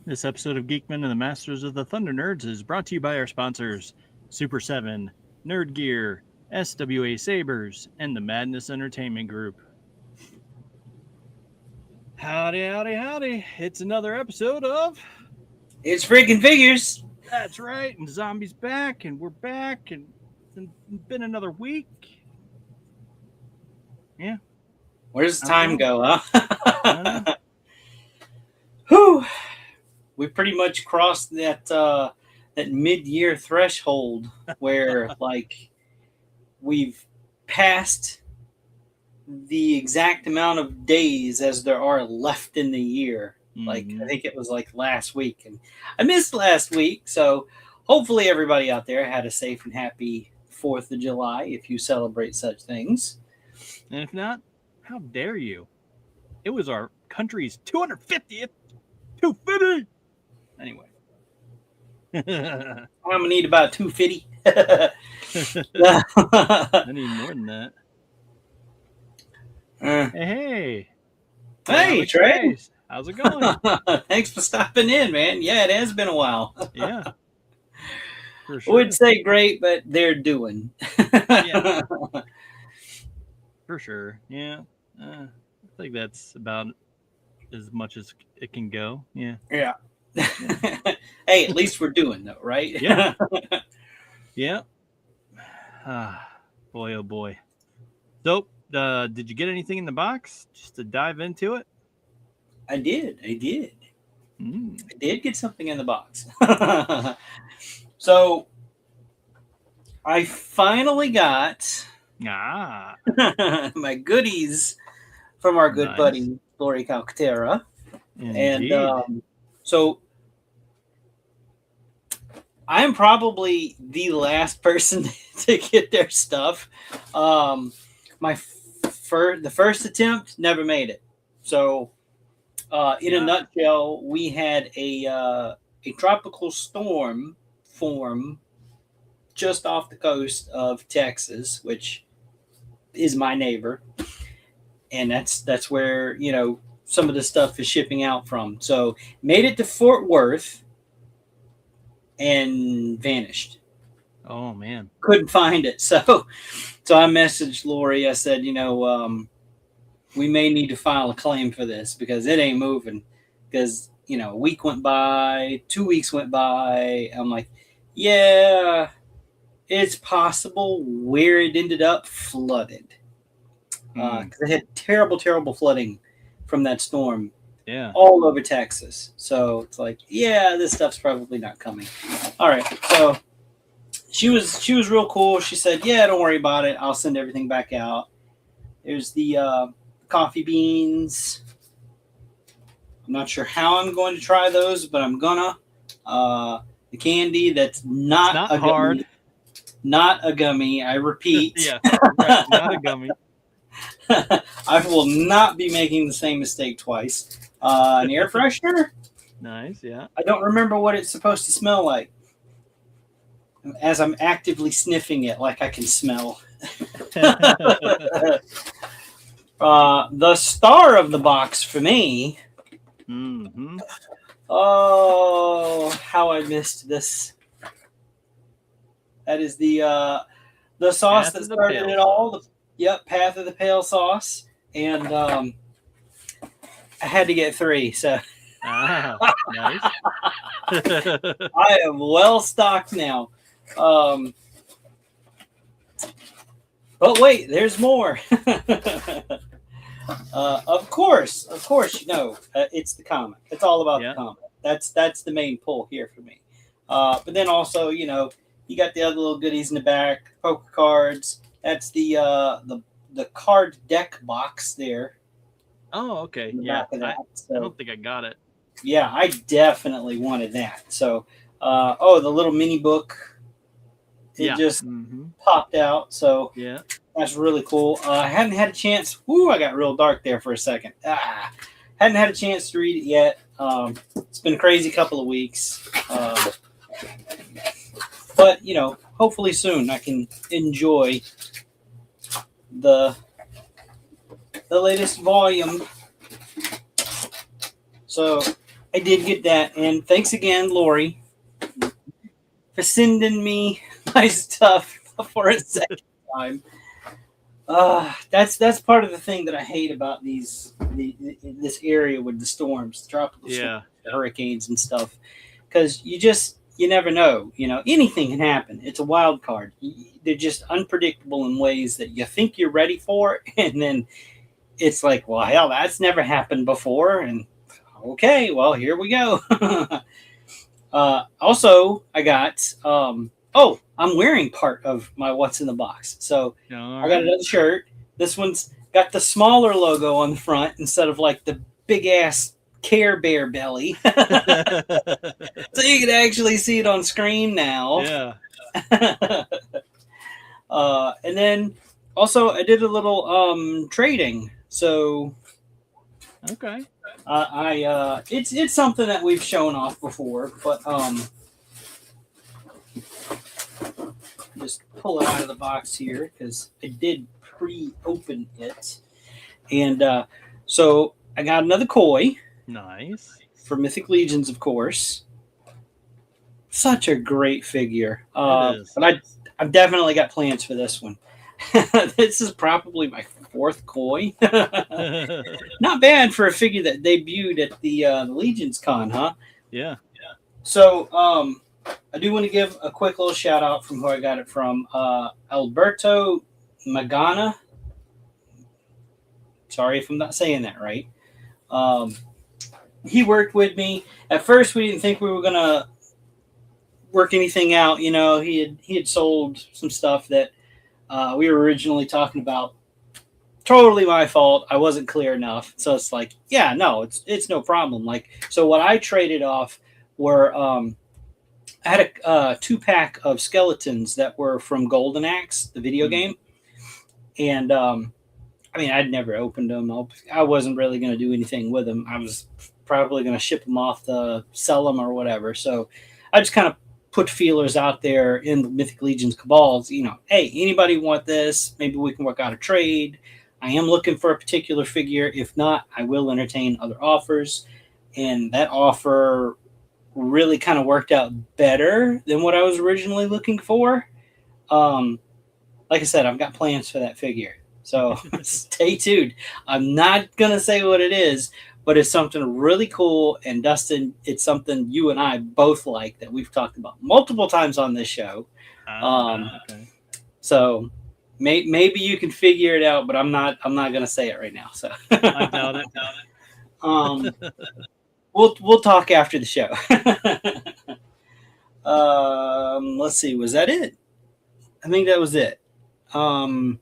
This episode of Geek-men and the Masters of the Thunder Nerds is brought to you by our sponsors, Super 7, Nerd Gear, SWA Sabers, and the Madness Entertainment Group. Howdy, howdy, howdy. It's another episode of... It's Frickin' Figures. That's right, and Zombie's back, and we're back, and it's been another week. Yeah. Where does the time go, huh? Whew. We pretty much crossed that mid-year threshold where, like, we've passed the exact amount of days as there are left in the year. Mm-hmm. Like, I think it was like last week, and I missed last week, so hopefully everybody out there had a safe and happy 4th of July if you celebrate such things. And if not, how dare you? It was our country's 250th. 250! Anyway. I'm going to need about 250. I need more than that. Hey, Trey. How's it going? Thanks for stopping in, man. Yeah, it has been a while. Yeah. For sure. I would say great, but they're doing. Yeah. For sure. Yeah. I think that's about as much as it can go. Yeah. Yeah. Hey, at least we're doing though, right? Yeah. Yeah. Boy, oh boy. So, did you get anything in the box just to dive into it? I did. I did get something in the box. So, I finally got my goodies from our good buddy Lori Calcaterra. Indeed. And so I'm probably the last person to get their stuff. The first attempt never made it. So in a nutshell, we had a tropical storm form just off the coast of Texas, which is my neighbor. And that's where, you know, some of the stuff is shipping out from. So made it to Fort Worth and vanished. Oh, man. Couldn't find it. So I messaged Lori. I said, you know, we may need to file a claim for this because it ain't moving. Because, you know, a week went by, 2 weeks went by. I'm like, yeah, it's possible where it ended up flooded. Because they had terrible, terrible flooding from that storm. Yeah. All over Texas. So it's like, yeah, this stuff's probably not coming. All right. So she was real cool. She said, yeah, don't worry about it. I'll send everything back out. There's the coffee beans. I'm not sure how I'm going to try those, but I'm gonna. The candy that's not a hard. Gummy. Not a gummy. I repeat. Yeah, right. Not a gummy. I will not be making the same mistake twice. An air freshener. Nice, yeah. I don't remember what it's supposed to smell like. As I'm actively sniffing it, like I can smell. The star of the box for me. Mm-hmm. Oh, how I missed this. That is the sauce that started it all. Yep, Path of the Pale sauce. And I had to get 3, so. Nice. I am well stocked now. But wait, there's more. Of course, you know, it's the comic. It's all about the comic. That's the main pull here for me. But then also, you know, you got the other little goodies in the back, poker cards. That's the card deck box there. Oh, okay. Yeah, I don't think I got it. Yeah, I definitely wanted that. So, the little mini book. It just popped out. So, yeah, that's really cool. I hadn't had a chance. Woo, I got real dark there for a second. Hadn't had a chance to read it yet. It's been a crazy couple of weeks. But, you know, hopefully soon I can enjoy the latest volume. So I did get that, and thanks again, Lori, for sending me my stuff for a second time. That's part of the thing that I hate about this area with the storms, tropical storms, Yeah. the hurricanes and stuff, because you never know. Anything can happen. It's a wild card. They're just unpredictable in ways that you think you're ready for, and then it's like, well, hell, that's never happened before, and okay, well, here we go. Also, I got. I'm wearing part of my What's in the Box. So All I got right. another shirt. This one's got the smaller logo on the front instead of like the big ass Care Bear belly. So you can actually see it on screen now. Yeah. And then also I did a little trading. So Okay. it's something that we've shown off before, but just pull it out of the box here because I did pre-open it, and so I got another koi Nice. for Mythic Legions, of course. Such a great figure, It is. but I've definitely got plans for this one. This is probably my fourth koi. Not bad for a figure that debuted at the Legions Con, huh? Yeah. So, I do want to give a quick little shout out from who I got it from. Alberto Magana. Sorry if I'm not saying that right. He worked with me. At first, we didn't think we were gonna work anything out. He had sold some stuff that we were originally talking about. Totally my fault. I wasn't clear enough. So it's like, yeah, no, it's no problem. Like, so what I traded off were I had a 2-pack of skeletons that were from Golden Axe, the video game, and I'd never opened them. I wasn't really going to do anything with them. I was probably going to ship them off to sell them or whatever. So I just kind of put feelers out there in the Mythic Legions cabals. Hey, anybody want this? Maybe we can work out a trade. I am looking for a particular figure. If not, I will entertain other offers. And that offer really kind of worked out better than what I was originally looking for. Like I said, I've got plans for that figure. So stay tuned. I'm not going to say what it is, but it's something really cool. And Dustin, it's something you and I both like that we've talked about multiple times on this show. Okay. So maybe you can figure it out, but I'm not going to say it right now. So I doubt it. We'll talk after the show. Let's see. Was that it? I think that was it. I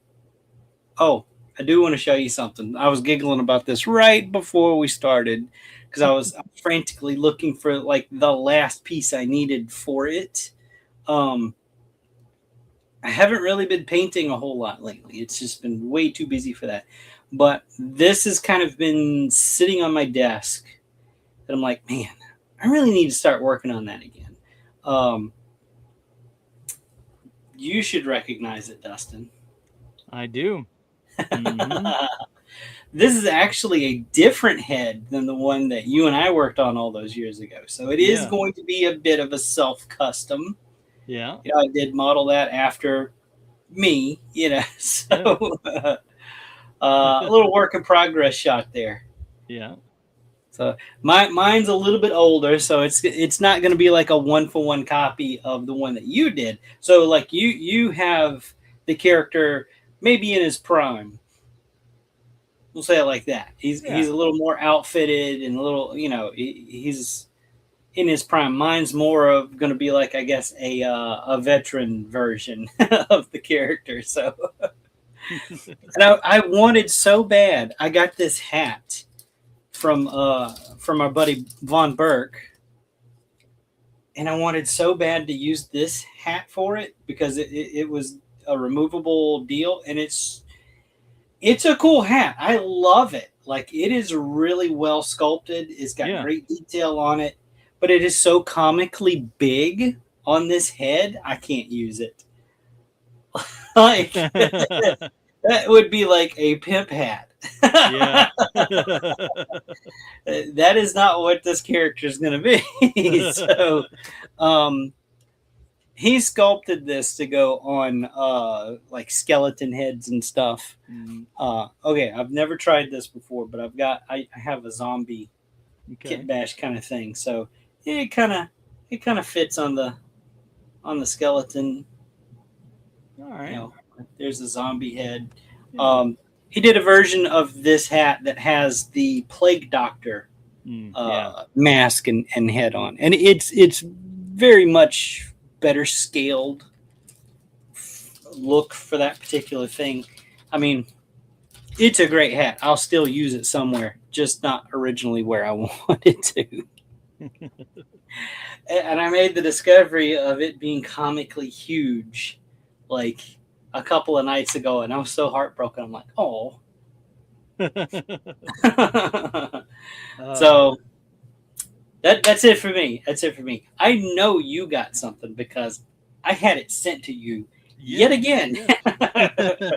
do want to show you something. I was giggling about this right before we started because I was frantically looking for like the last piece I needed for it. I haven't really been painting a whole lot lately. It's just been way too busy for that. But this has kind of been sitting on my desk. And I'm like, man, I really need to start working on that again. You should recognize it, Dustin. I do. Mm-hmm. This is actually a different head than the one that you and I worked on all those years ago. So it is going to be a bit of a self-custom. Yeah. I did model that after me, so a little work in progress shot there. Yeah. So mine's a little bit older, so it's not going to be like a 1-for-1 copy of the one that you did. So like you have the character maybe in his prime. We'll say it like that. He's a little more outfitted and a little, he's in his prime. Mine's more of going to be like, I guess, a veteran version of the character. So, and I wanted so bad. I got this hat from our buddy Von Burke, and I wanted so bad to use this hat for it because it was a removable deal, and it's a cool hat. I love it. Like, it is really well sculpted. It's got great detail on it, but it is so comically big on this head. I can't use it. Like, That would be like a pimp hat. Yeah. That is not what this character is going to be. So, um, he sculpted this to go on like skeleton heads and stuff. Okay, I've never tried this before, but I have a zombie Okay. kit bash kind of thing. So it kind of fits on the skeleton. All right. You know, there's a zombie head. Yeah. He did a version of this hat that has the Plague Doctor mask and head on, and it's very much better scaled look for that particular thing. I mean, it's a great hat. I'll still use it somewhere, just not originally where I wanted to. And I made the discovery of it being comically huge, like a couple of nights ago, and I was so heartbroken. I'm like, oh. So that's it for me. That's it for me. I know you got something because I had it sent to you yet again. Yeah.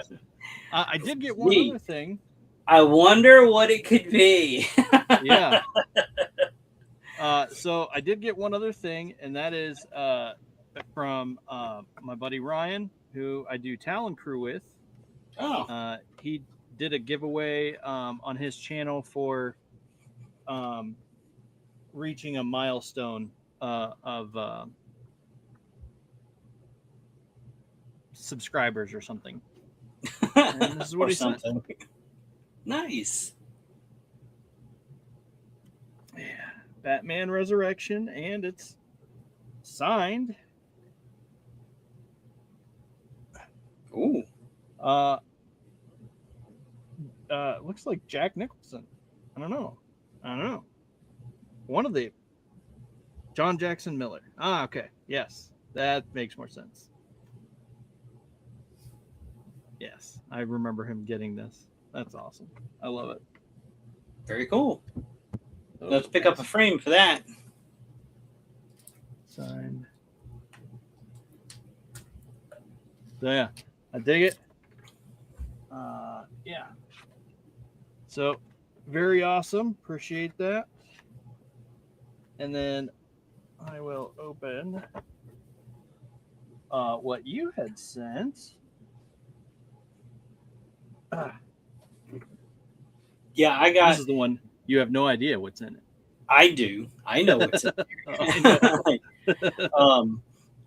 I did get one other thing. I wonder what it could be. Yeah. So I did get one other thing, and that is from my buddy Ryan, who I do Talon Crew with. Oh. He did a giveaway on his channel for reaching a milestone of subscribers or something. And this is what he sent. Nice. Yeah. Batman Resurrection, and it's signed. Ooh. Looks like Jack Nicholson. I don't know. One of the John Jackson Miller. Okay. Yes. That makes more sense. Yes. I remember him getting this. That's awesome. I love it. Very cool. Let's pick up a frame for that. Signed. So yeah, I dig it. Yeah. So very awesome. Appreciate that. And then I will open what you had sent. Yeah, I got. This is the one you have no idea what's in it. I do. I know what's in there.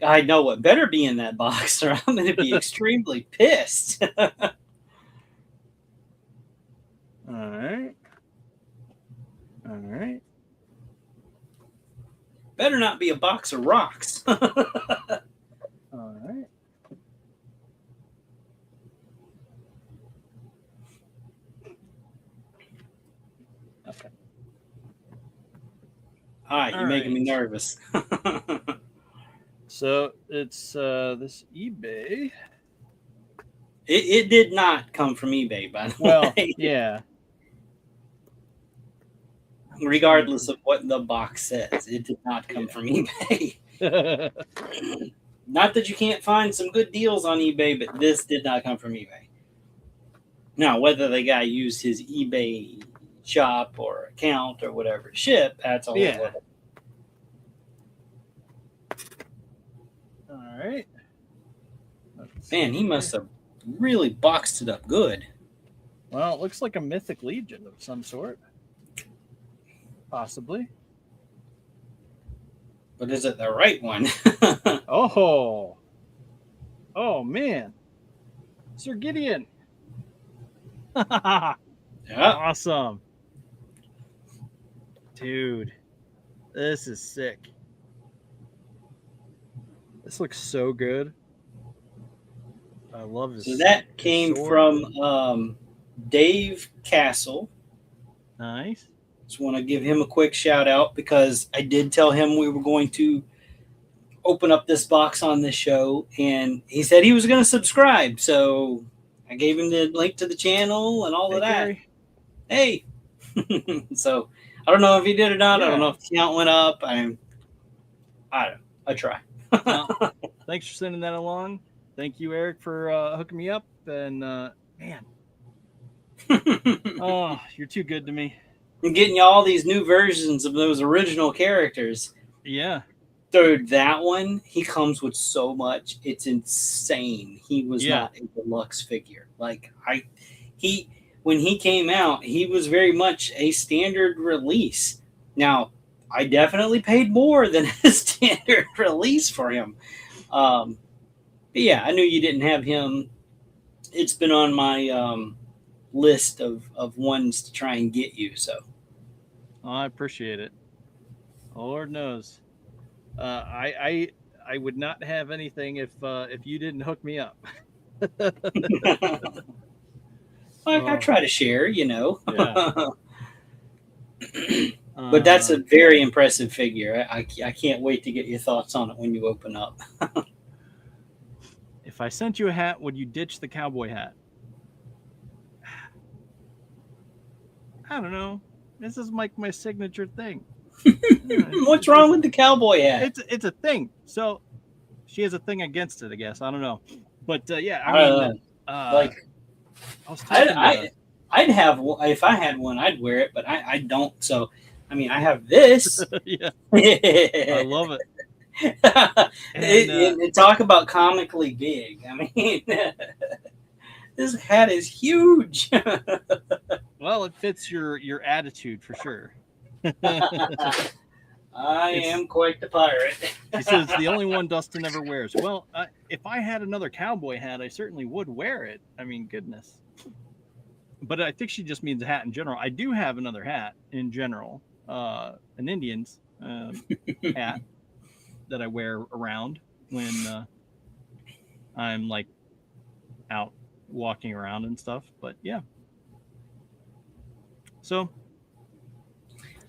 I know what better be in that box, or I'm going to be extremely pissed. All right. Better not be a box of rocks. All right. Okay. All right, you're making me nervous. So it's this eBay. It did not come from eBay, by the way. Yeah. Regardless of what the box says, it did not come from eBay. Not that you can't find some good deals on eBay, but this did not come from eBay. Now, whether the guy used his eBay shop or account or whatever to ship, that's a whole other. All right. Man, he must have really boxed it up good. Well, it looks like a Mythic Legion of some sort. Possibly. But is it the right one? Oh, man. Sir Gideon. Yeah. Awesome. Dude, this is sick. This looks so good. I love this. So that came from Dave Castle. Nice. Just want to give him a quick shout out because I did tell him we were going to open up this box on this show, and he said he was going to subscribe. So I gave him the link to the channel and all of that. Gary. Hey. So I don't know if he did or not. Yeah. I don't know if the count went up. I don't know. I try. Well, thanks for sending that along. Thank you, Eric, for hooking me up and Man. Oh, you're too good to me. I'm getting you all these new versions of those original characters. Yeah. Dude, that one, he comes with so much. It's insane. He was not a deluxe figure. Like when he came out, he was very much a standard release. Now, I definitely paid more than a standard release for him. But yeah, I knew you didn't have him. It's been on my list of ones to try and get you. So, I appreciate it. Lord knows. I would not have anything if you didn't hook me up. I try to share, you know. Yeah. But that's a very impressive figure. I can't wait to get your thoughts on it when you open up. If I sent you a hat, would you ditch the cowboy hat? I don't know. This is like my signature thing. What's wrong with the cowboy hat? It's a thing. So she has a thing against it, I guess. I don't know. But yeah, I mean, like I was talking I'd have if I had one, I'd wear it, but I don't. So I mean, I have this. Yeah, I love it. And talk about comically big. I mean, this hat is huge. Well, it fits your attitude for sure. I am quite the pirate. He says the only one Dustin ever wears. Well, if I had another cowboy hat, I certainly would wear it. I mean, goodness. But I think she just means a hat in general. I do have another hat in general, an Indian's hat that I wear around when I'm like out walking around and stuff. But yeah. So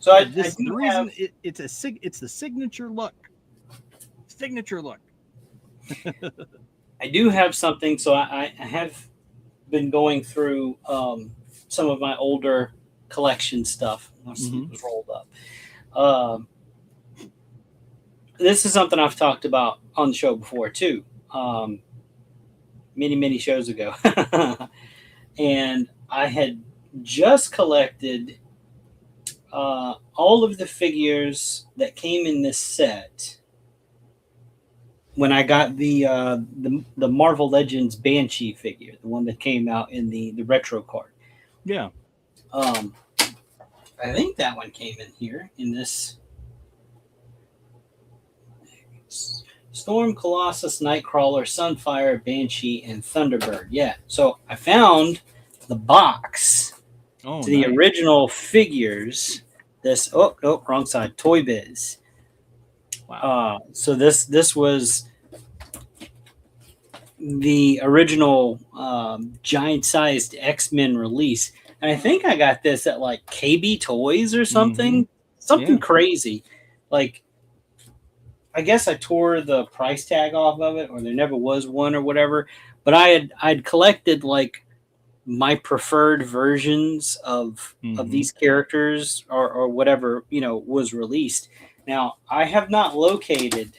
the reason it's the signature look. Signature look. I do have something. So I have been going through some of my older collection stuff. It was rolled up. This is something I've talked about on the show before too, many shows ago. And I had just collected all of the figures that came in this set when I got the Marvel Legends Banshee figure, the one that came out in the retro card. Yeah. I think that one came in here in this Storm, Colossus, Nightcrawler, Sunfire, Banshee, and Thunderbird. Yeah. So I found the box to the original figures. This wrong side. Toy Biz. Wow. So this was the original giant-sized X-Men release, and I think I got this at like KB Toys or something, crazy. Like, I guess I tore the price tag off of it, or there never was one, or whatever. But I'd collected like my preferred versions of these characters, or whatever was released. Now, I have not located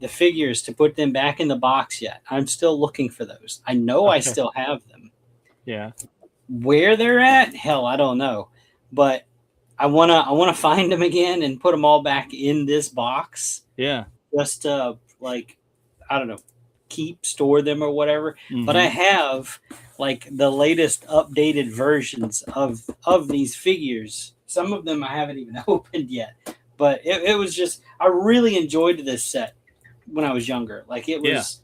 the figures to put them back in the box yet. I'm still looking for those. I know I still have them. Yeah. Where they're at, hell, I don't know. But I wanna find them again and put them all back in this box. Yeah. Just to, like, I don't know, store them or whatever. But I have like the latest updated versions of these figures. Some of them I haven't even opened yet. But it was just, I really enjoyed this set when I was younger. Like, it was,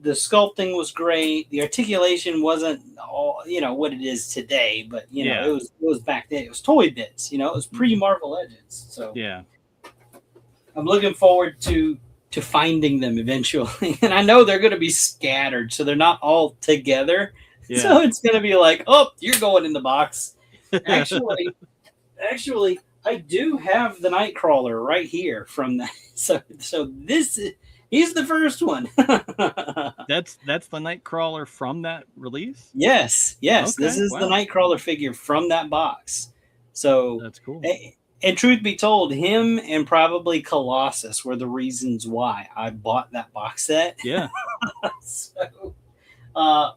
the sculpting was great. The articulation wasn't all, what it is today, but it was back then. It was Toy Bits, it was pre-Marvel Legends. So yeah, I'm looking forward to finding them eventually. And I know they're going to be scattered, so they're not all together. Yeah. So it's going to be like, oh, you're going in the box. Actually, I do have the Nightcrawler right here from that. So he's the first one. That's the Nightcrawler from that release? Yes. Okay, this is the Nightcrawler figure from that box. So that's cool. And truth be told, him and probably Colossus were the reasons why I bought that box set. Yeah. So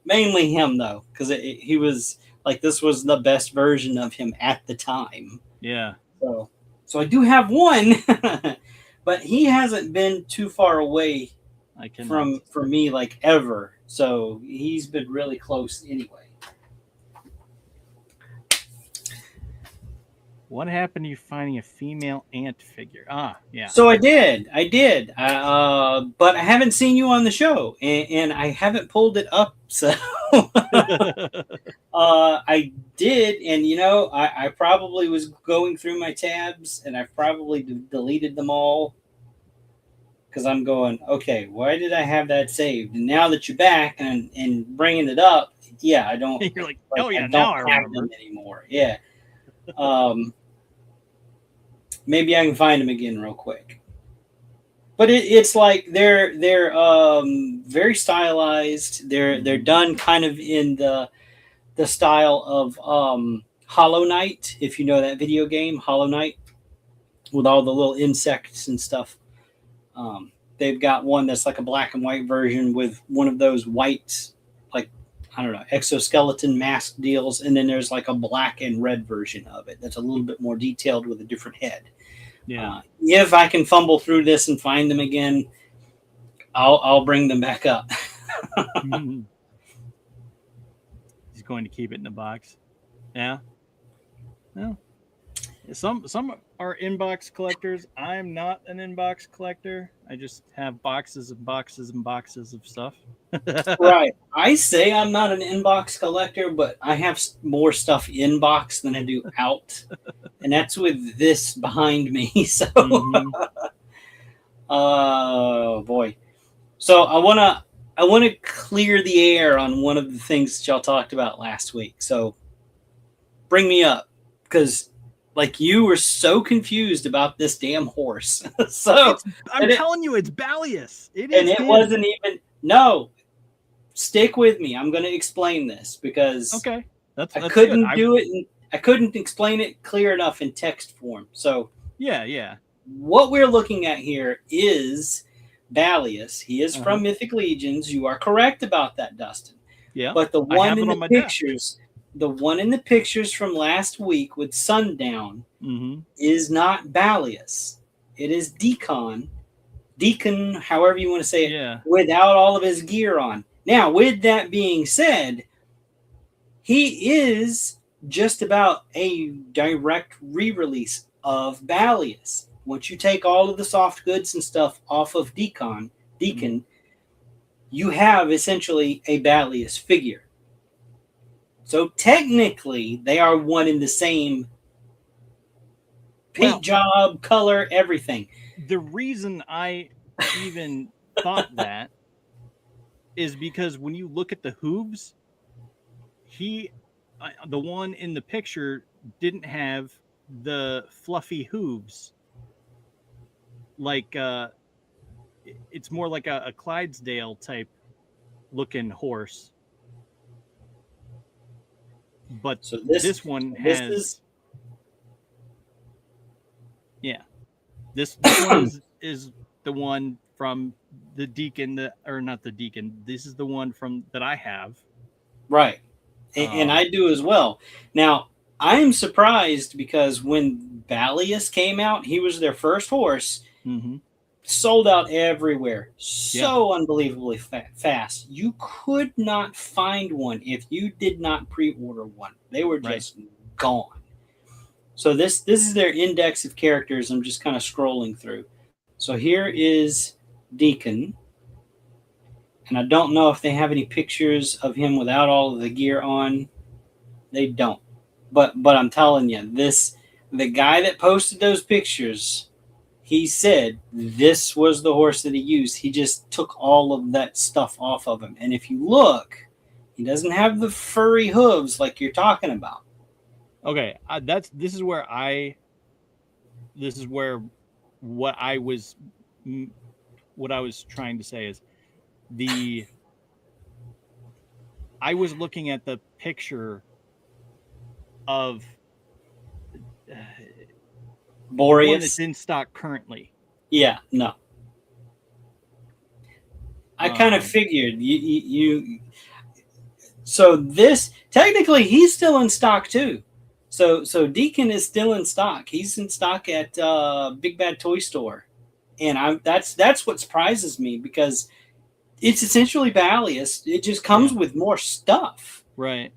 Mainly him though, because he was like, this was the best version of him at the time. Yeah. So I do have one, but he hasn't been too far away from me like ever. So he's been really close anyway. What happened to you finding a female ant figure? Ah, yeah. So I did. But I haven't seen you on the show, and I haven't pulled it up. So I did, and I probably was going through my tabs, and I probably deleted them all because I'm going, okay, why did I have that saved? And now that you're back and bringing it up, yeah, I don't. You're like, oh yeah, I now don't I have remember them anymore. Yeah. Maybe I can find them again real quick. But it's like they're very stylized. They're done kind of in the style of Hollow Knight, if you know that video game, Hollow Knight, with all the little insects and stuff. They've got one that's like a black and white version with one of those white, like, I don't know, exoskeleton mask deals, and then there's like a black and red version of it that's a little bit more detailed with a different head. Yeah. If I can fumble through this and find them again, I'll bring them back up. He's going to keep it in the box. Yeah. Well, some are inbox collectors. I'm not an inbox collector. I just have boxes and boxes and boxes of stuff. Right. I say I'm not an inbox collector, but I have more stuff inbox than I do out. And that's with this behind me. So, oh boy. So I want to clear the air on one of the things that y'all talked about last week. So bring me up, because like you were so confused about this damn horse. So I'm telling you, it's Balius. It is, and it wasn't even. No, stick with me. I'm going to explain this because okay, that's I couldn't do it. I couldn't explain it clear enough in text form. So yeah. What we're looking at here is Balius. He is from Mythic Legions. You are correct about that, Dustin. Yeah. But the one in the pictures, the one in the pictures from last week with Sundown is not Balius. It is Deacon, however you want to say it, without all of his gear on. Now, with that being said, he is just about a direct re-release of Balius. Once you take all of the soft goods and stuff off of Deacon, you have essentially a Balius figure. So technically, they are one in the same paint job, color, everything. The reason I even thought that is because when you look at the hooves, the one in the picture didn't have the fluffy hooves. Like it's more like a Clydesdale type looking horse. But so this one has this one is the one from the Deacon, or not the Deacon. This is the one from that I have. Right. And I do as well. Now, I'm surprised because when Balius came out, he was their first horse. Sold out everywhere. So unbelievably fast. You could not find one if you did not pre-order one. They were just gone. So this is their index of characters. I'm just kind of scrolling through. So here is Deacon. And I don't know if they have any pictures of him without all of the gear on. They don't. But I'm telling you, the guy that posted those pictures, he said this was the horse that he used. He just took all of that stuff off of him. And if you look, he doesn't have the furry hooves like you're talking about. Okay, this is where what I was trying to say is I was looking at the picture of Boreas, one that's in stock currently. Yeah, no. I kind of figured you So this technically he's still in stock too. So Deacon is still in stock. He's in stock at Big Bad Toy Store, and that's what surprises me because it's essentially Balius. It just comes with more stuff, right?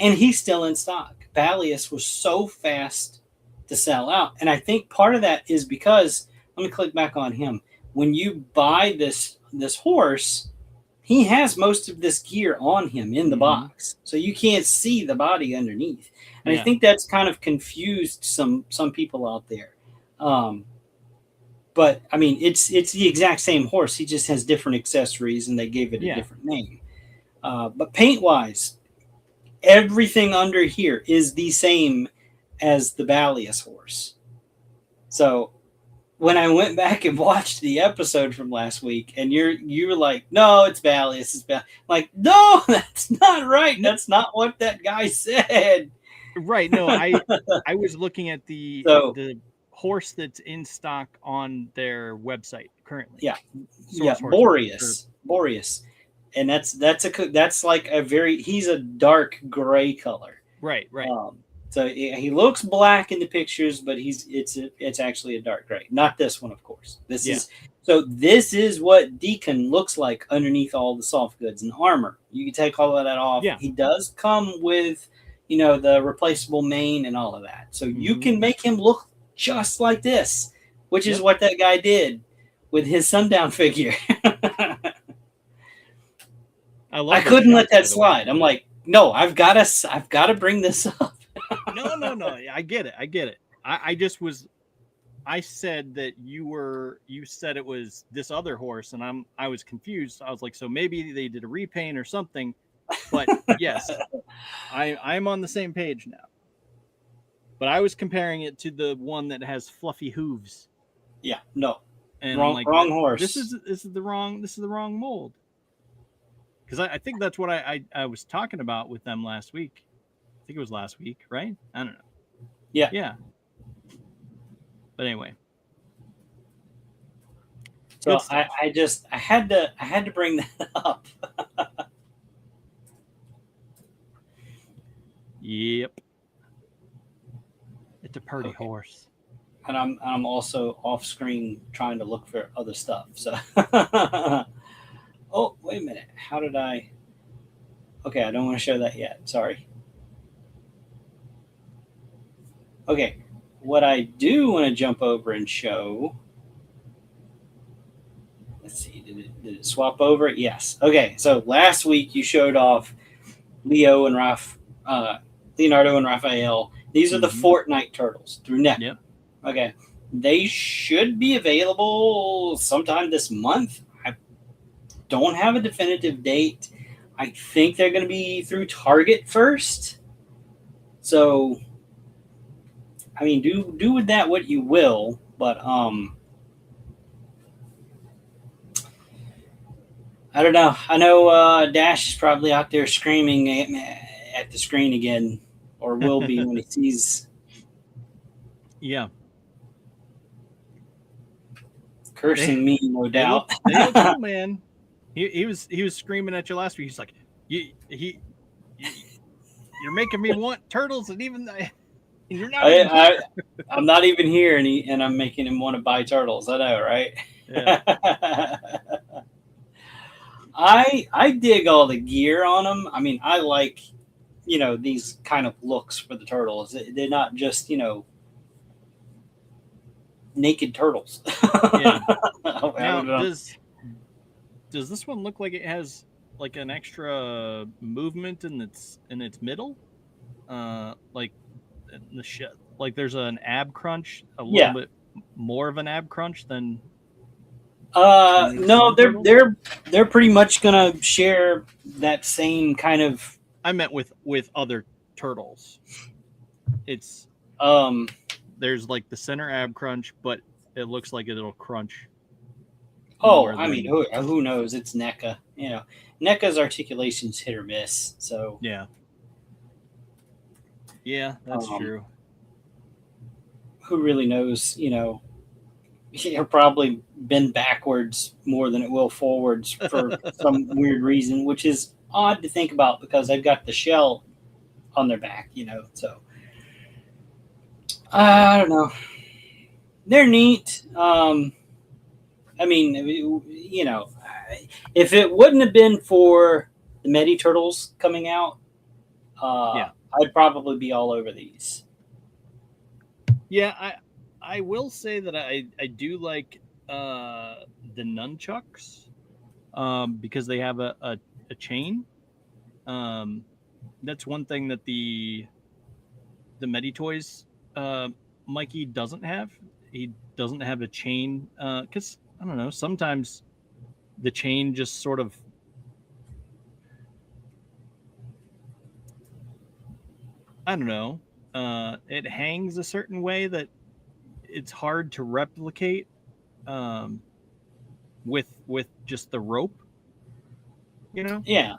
And he's still in stock. Balius was so fast to sell out, and I think part of that is because let me click back on him. When you buy this horse, he has most of this gear on him in the box, so you can't see the body underneath. And I think that's kind of confused some people out there. But I mean, it's the exact same horse. He just has different accessories, and they gave it a different name. But paint wise, everything under here is the same as the Balius horse. So when I went back and watched the episode from last week, and you were like, "No, it's Balius, it's Balius." Like, no, that's not right. That's not what that guy said. Right. No, I was looking at the horse that's in stock on their website currently. Boreas, and that's like a he's a dark gray color. Right. So he looks black in the pictures, but it's actually a dark gray. Not this one, of course. This is what Deacon looks like underneath all the soft goods and armor. You can take all of that off. Yeah. He does come with, the replaceable mane and all of that. So you can make him look just like this, which is what that guy did with his Sundown figure. I couldn't let that slide. I'm like, no, I've got to bring this up. No. I get it. I said that you said it was this other horse, and I was confused. I was like, so maybe they did a repaint or something. But yes, I'm on the same page now. But I was comparing it to the one that has fluffy hooves. Yeah, no, and wrong horse. This is the wrong mold. Because I think that's what I was talking about with them last week. I think it was last week, right? I don't know. Yeah. But anyway. So I had to bring that up. Yep. It's a pretty horse. And I'm also off screen trying to look for other stuff. So oh, wait a minute. How did I? Okay, I don't want to show that yet. Sorry. Okay, what I do want to jump over and show. Let's see. Did it swap over? Yes. Okay. So last week you showed off Leonardo and Raphael. These are the Fortnite turtles through NECA. Yep. Okay. They should be available sometime this month. I don't have a definitive date. I think they're going to be through Target first. So, I mean, do with that what you will, but I don't know. I know Dash is probably out there screaming at the screen again, or will be when he sees. Yeah. Cursing me, no doubt. They look cool, man. He was screaming at you last week. He's like, you're making me want turtles, and even you're not. I'm not even here, and I'm making him want to buy turtles. I know, right? Yeah. I dig all the gear on them. I mean, I like, these kind of looks for the turtles. They're not just, naked turtles. Yeah. Now, does this one look like it has like an extra movement in its middle? Like like there's an ab crunch, a little bit more of an ab crunch than. No, they're pretty much gonna share that same kind of. I meant with other turtles. It's there's like the center ab crunch, but it looks like it'll crunch. Oh, I mean, who knows? It's NECA. NECA's articulation's hit or miss. So yeah, that's true. Who really knows? It'll probably bend backwards more than it will forwards for some weird reason, which is odd to think about because they've got the shell on their back, you know. So I don't know. They're neat. I mean, you know, if it wouldn't have been for the Medi Turtles coming out, Yeah. I'd probably be all over these. Yeah, I will say that I do like the nunchucks because they have a chain. Um, that's one thing that the Meditoys Mikey doesn't have. He doesn't have a chain because I don't know. Sometimes the chain just sort of I don't know. It hangs a certain way that it's hard to replicate um, with just the rope. You know. Yeah.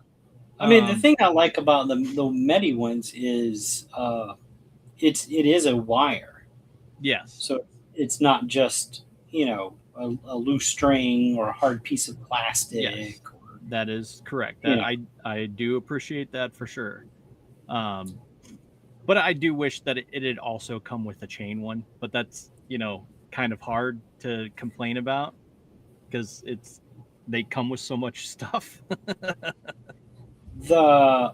I mean, the Um, thing I like about the Medi ones is it is a wire, yes, so it's not just you know a loose string or a hard piece of yes, plastic. Or, that is correct. you That know, I do appreciate that for sure. Um, but I do wish that it had also come with a chain one. But that's kind of hard to complain about because they come with so much stuff. the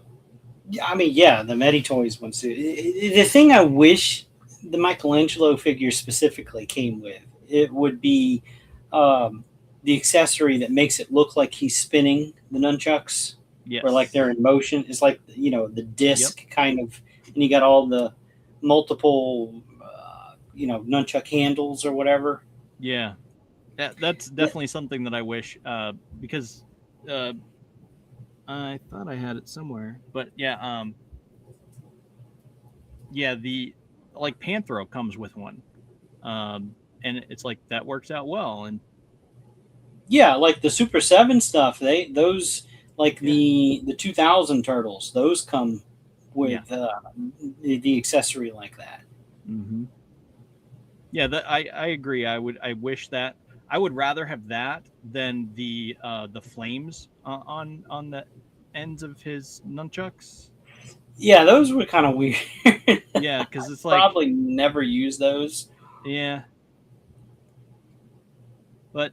I mean, yeah, the Medi Toys ones. The thing I wish the Michelangelo figure specifically came with it would be the accessory that makes it look like he's spinning the nunchucks, or like Yes. they're in motion. It's like the Yep. disc kind of, and you got all the multiple nunchuck handles or whatever. Yeah. That's That- definitely something that I wish because uh, I thought I had it somewhere. But yeah, yeah, the like Panthro comes with one. And it's like that works out well. And yeah, like the Super 7 stuff. Those like yeah, the 2000 turtles. Those come yeah, with the accessory like that. hmm yeah. That I agree. I wish that I would rather have that than the flames on the ends of his nunchucks. Yeah, those were kind of weird. Yeah, because it's like Probably never use those. yeah, but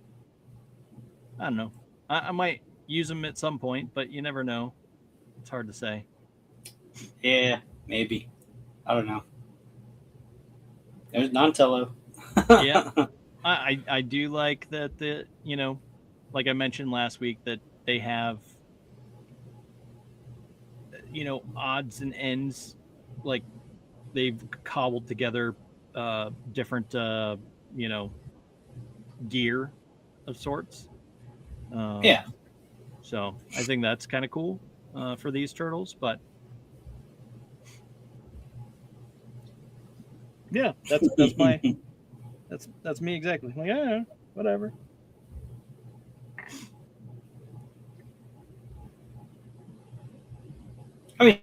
I don't know. I might use them at some point, but you never know. It's hard to say. Yeah, maybe. I don't know. There's Donatello. Yeah, I do like that like I mentioned last week that they have odds and ends like they've cobbled together different you know gear of sorts. Yeah. So I think that's kind of cool for these turtles. But yeah, that's my that's me exactly. Like yeah, whatever. I mean,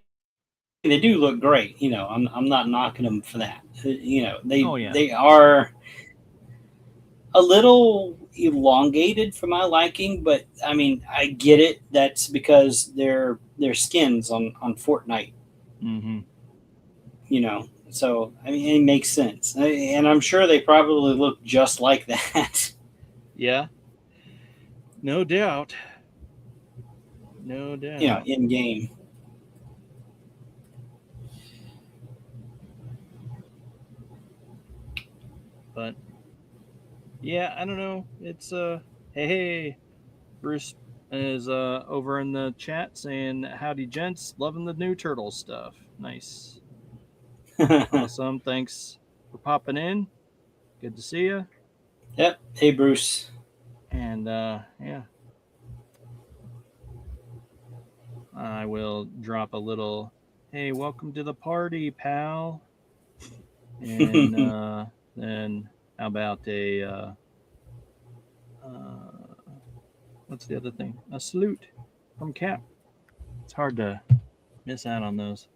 they do look great. I'm not knocking them for that. Oh yeah, They are a little elongated for my liking, but I mean, I get it. That's because they're skins on Fortnite. mm-hmm. So I mean, it makes sense, and I'm sure they probably look just like that. Yeah, no doubt, no doubt. In game. But yeah, I don't know. It's hey, Bruce is over in the chat saying howdy gents, loving the new turtle stuff. Nice. Awesome. Thanks for popping in. Good to see you. Yep. Hey, Bruce. And yeah, I will drop a little hey, welcome to the party, pal. And then how about a uh, what's the other thing? A salute from Cap. It's hard to miss out on those.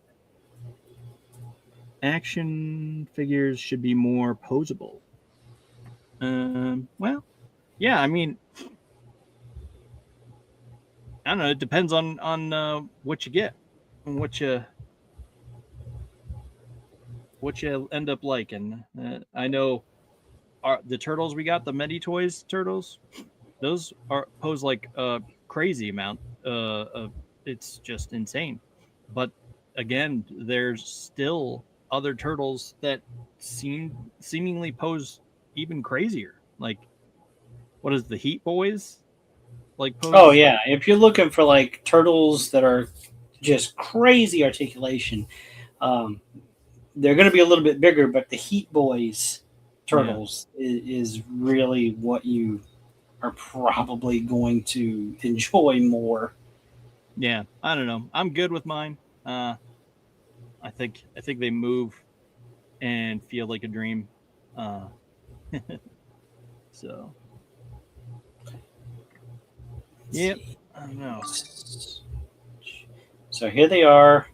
Action figures should be more posable. Well, yeah, I mean, I don't know. It depends on what you get and what you end up liking. I know the turtles we got, the Medi Toys turtles, those are pose like a crazy amount. It's just insane. But again, there's still other turtles that seemingly pose even crazier. Like, what is the Heat Boys? Like pose? Oh yeah, if you're looking for like turtles that are just crazy articulation, um, they're going to be a little bit bigger. But the Heat Boys turtles is really what you are probably going to enjoy more. Yeah, I don't know. I'm good with mine. I think they move and feel like a dream. Uh, so, yep. I don't know. So here they are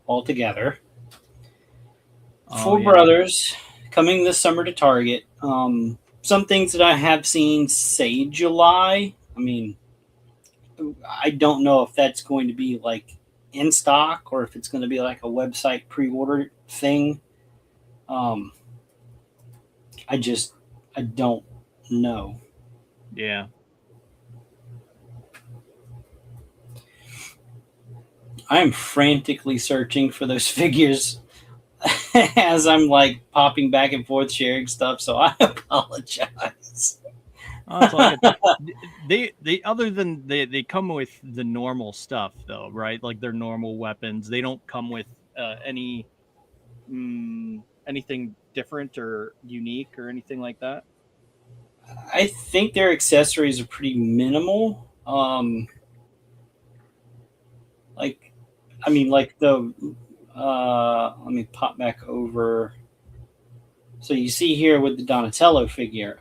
all together. Four brothers coming this summer to Target. Some things that I have seen say July. I mean, I don't know if that's going to be like in stock or if it's going to be like a website pre-order thing. I don't know. Yeah. I am frantically searching for those figures as I'm like popping back and forth sharing stuff, so I apologize. Oh, they other than they come with the normal stuff though, right? Like their normal weapons. They don't come with anything different or unique or anything like that. I think their accessories are pretty minimal. Like, I mean, like the let me pop back over. So you see here with the Donatello figure,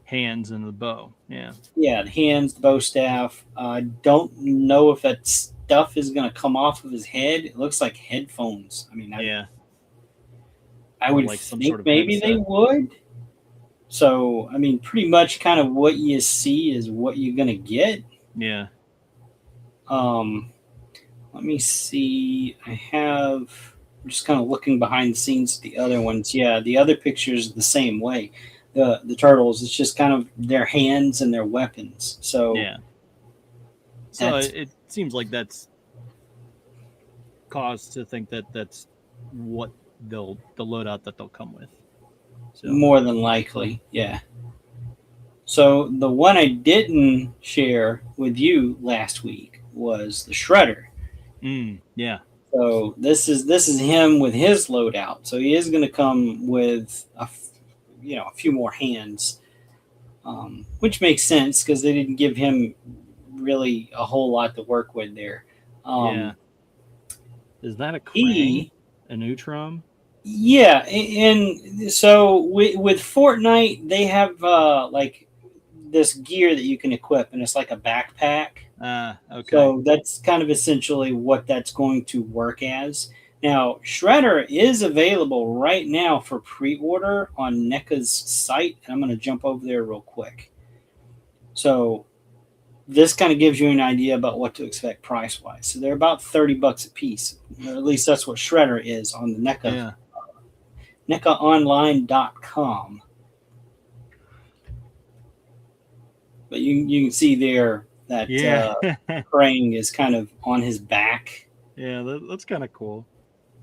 Hands and the bow. Yeah. yeah, the hands, the bow staff. I don't know if that stuff is going to come off of his head. It looks like headphones. I mean, I would like some think sort of maybe headset. they would. So, I mean, pretty much kind of what you see is what you're going to get. Yeah. Let me see. I'm just kind of looking behind the scenes at the other ones. Yeah, the other pictures are the same way. The turtles, it's just kind of their hands and their weapons. So yeah. So it seems like that's cause to think that that's what the loadout that they'll come with. So. More than likely, yeah. So the one I didn't share with you last week was the Shredder. Yeah. So this is him with his loadout. So he is going to come with a few more hands, which makes sense because they didn't give him really a whole lot to work with there. Yeah. Is that a Krang? An Utrom? Yeah, and so with Fortnite, they have like this gear that you can equip, and it's like a backpack. Okay. So that's kind of essentially what that's going to work as. Now, Shredder is available right now for pre-order on NECA's site, and I'm going to jump over there real quick. So this kind of gives you an idea about what to expect price-wise. So they're about $30 a piece, or at least that's what Shredder is on the NECA. Yeah. NECAonline.com. But you can see there that Krang is kind of on his back. Yeah, that's kind of cool.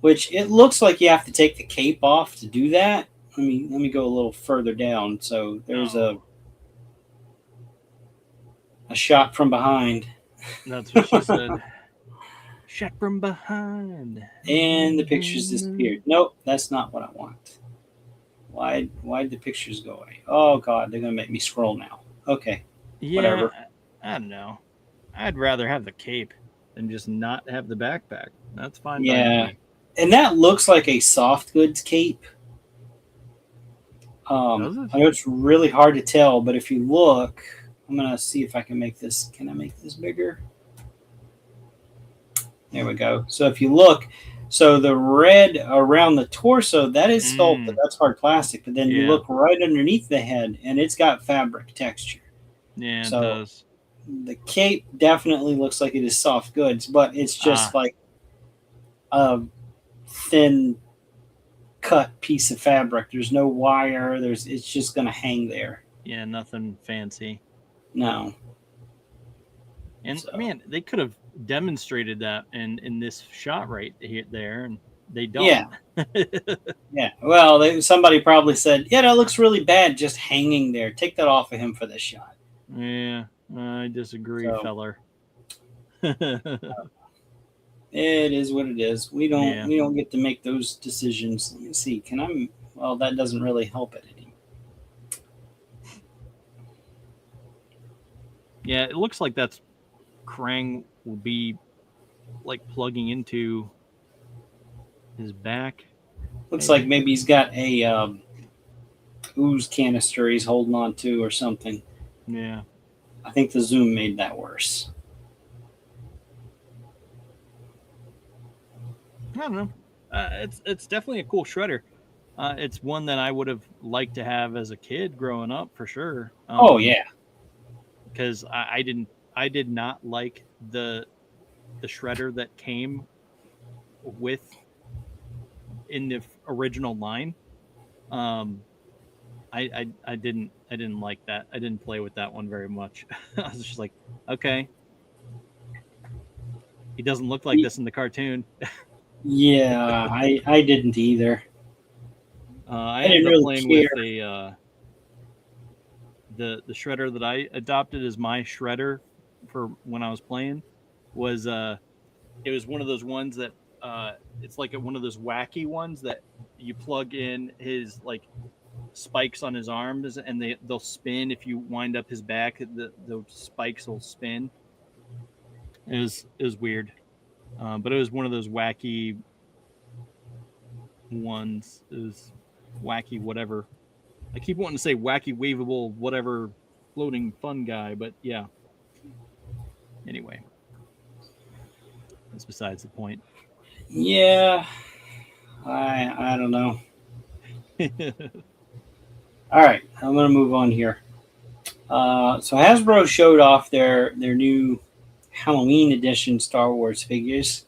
Which it looks like you have to take the cape off to do that. Let me go a little further down. So there's a shot from behind. That's what she said. Shot from behind. And the pictures disappeared. Nope, that's not what I want. Why'd the pictures go away? Oh God, they're gonna make me scroll now. Okay. Yeah, whatever. I don't know. I'd rather have the cape than just not have the backpack. That's fine. Yeah, and that looks like a soft goods cape. Does it? I know it's really hard to tell, but if you look, I'm gonna see if I can make this. Can I make this bigger? There we go. So if you look, so the red around the torso, that is sculpted. That's hard plastic. But then you look right underneath the head, and it's got fabric texture. Yeah, it does. the cape definitely looks like it is soft goods, but it's just like a thin cut piece of fabric. There's no wire. It's just going to hang there. Yeah, nothing fancy. No. And man, they could have demonstrated that in this shot right here, there, and they don't. Yeah. Yeah. Well, somebody probably said, "Yeah, that looks really bad, just hanging there. Take that off of him for this shot." Yeah, I disagree, feller. It is what it is. We don't get to make those decisions. Let me see. Can I? Well, that doesn't really help it anymore. Yeah, it looks like that's Krang will be like plugging into his back. Looks like maybe he's got a ooze canister he's holding on to or something. Yeah. I think the zoom made that worse. I don't know. It's definitely a cool shredder. It's one that I would have liked to have as a kid growing up for sure. Oh yeah. Because I did not like the shredder that came with in the original line. I didn't like that. I didn't play with that one very much. I was just like, okay, he doesn't look like this in the cartoon. Yeah, I didn't either. I ended up playing with the shredder that I adopted as my shredder for when I was playing was it was one of those ones that it's like one of those wacky ones that you plug in his like spikes on his arms and they'll spin if you wind up his back. The spikes will spin. It was weird, but it was one of those wacky ones. It was wacky whatever. I keep wanting to say wacky waveable whatever floating fun guy, but yeah. Anyway, that's besides the point. Yeah, I don't know. All right, I'm gonna move on here. So Hasbro showed off their new Halloween edition Star Wars figures.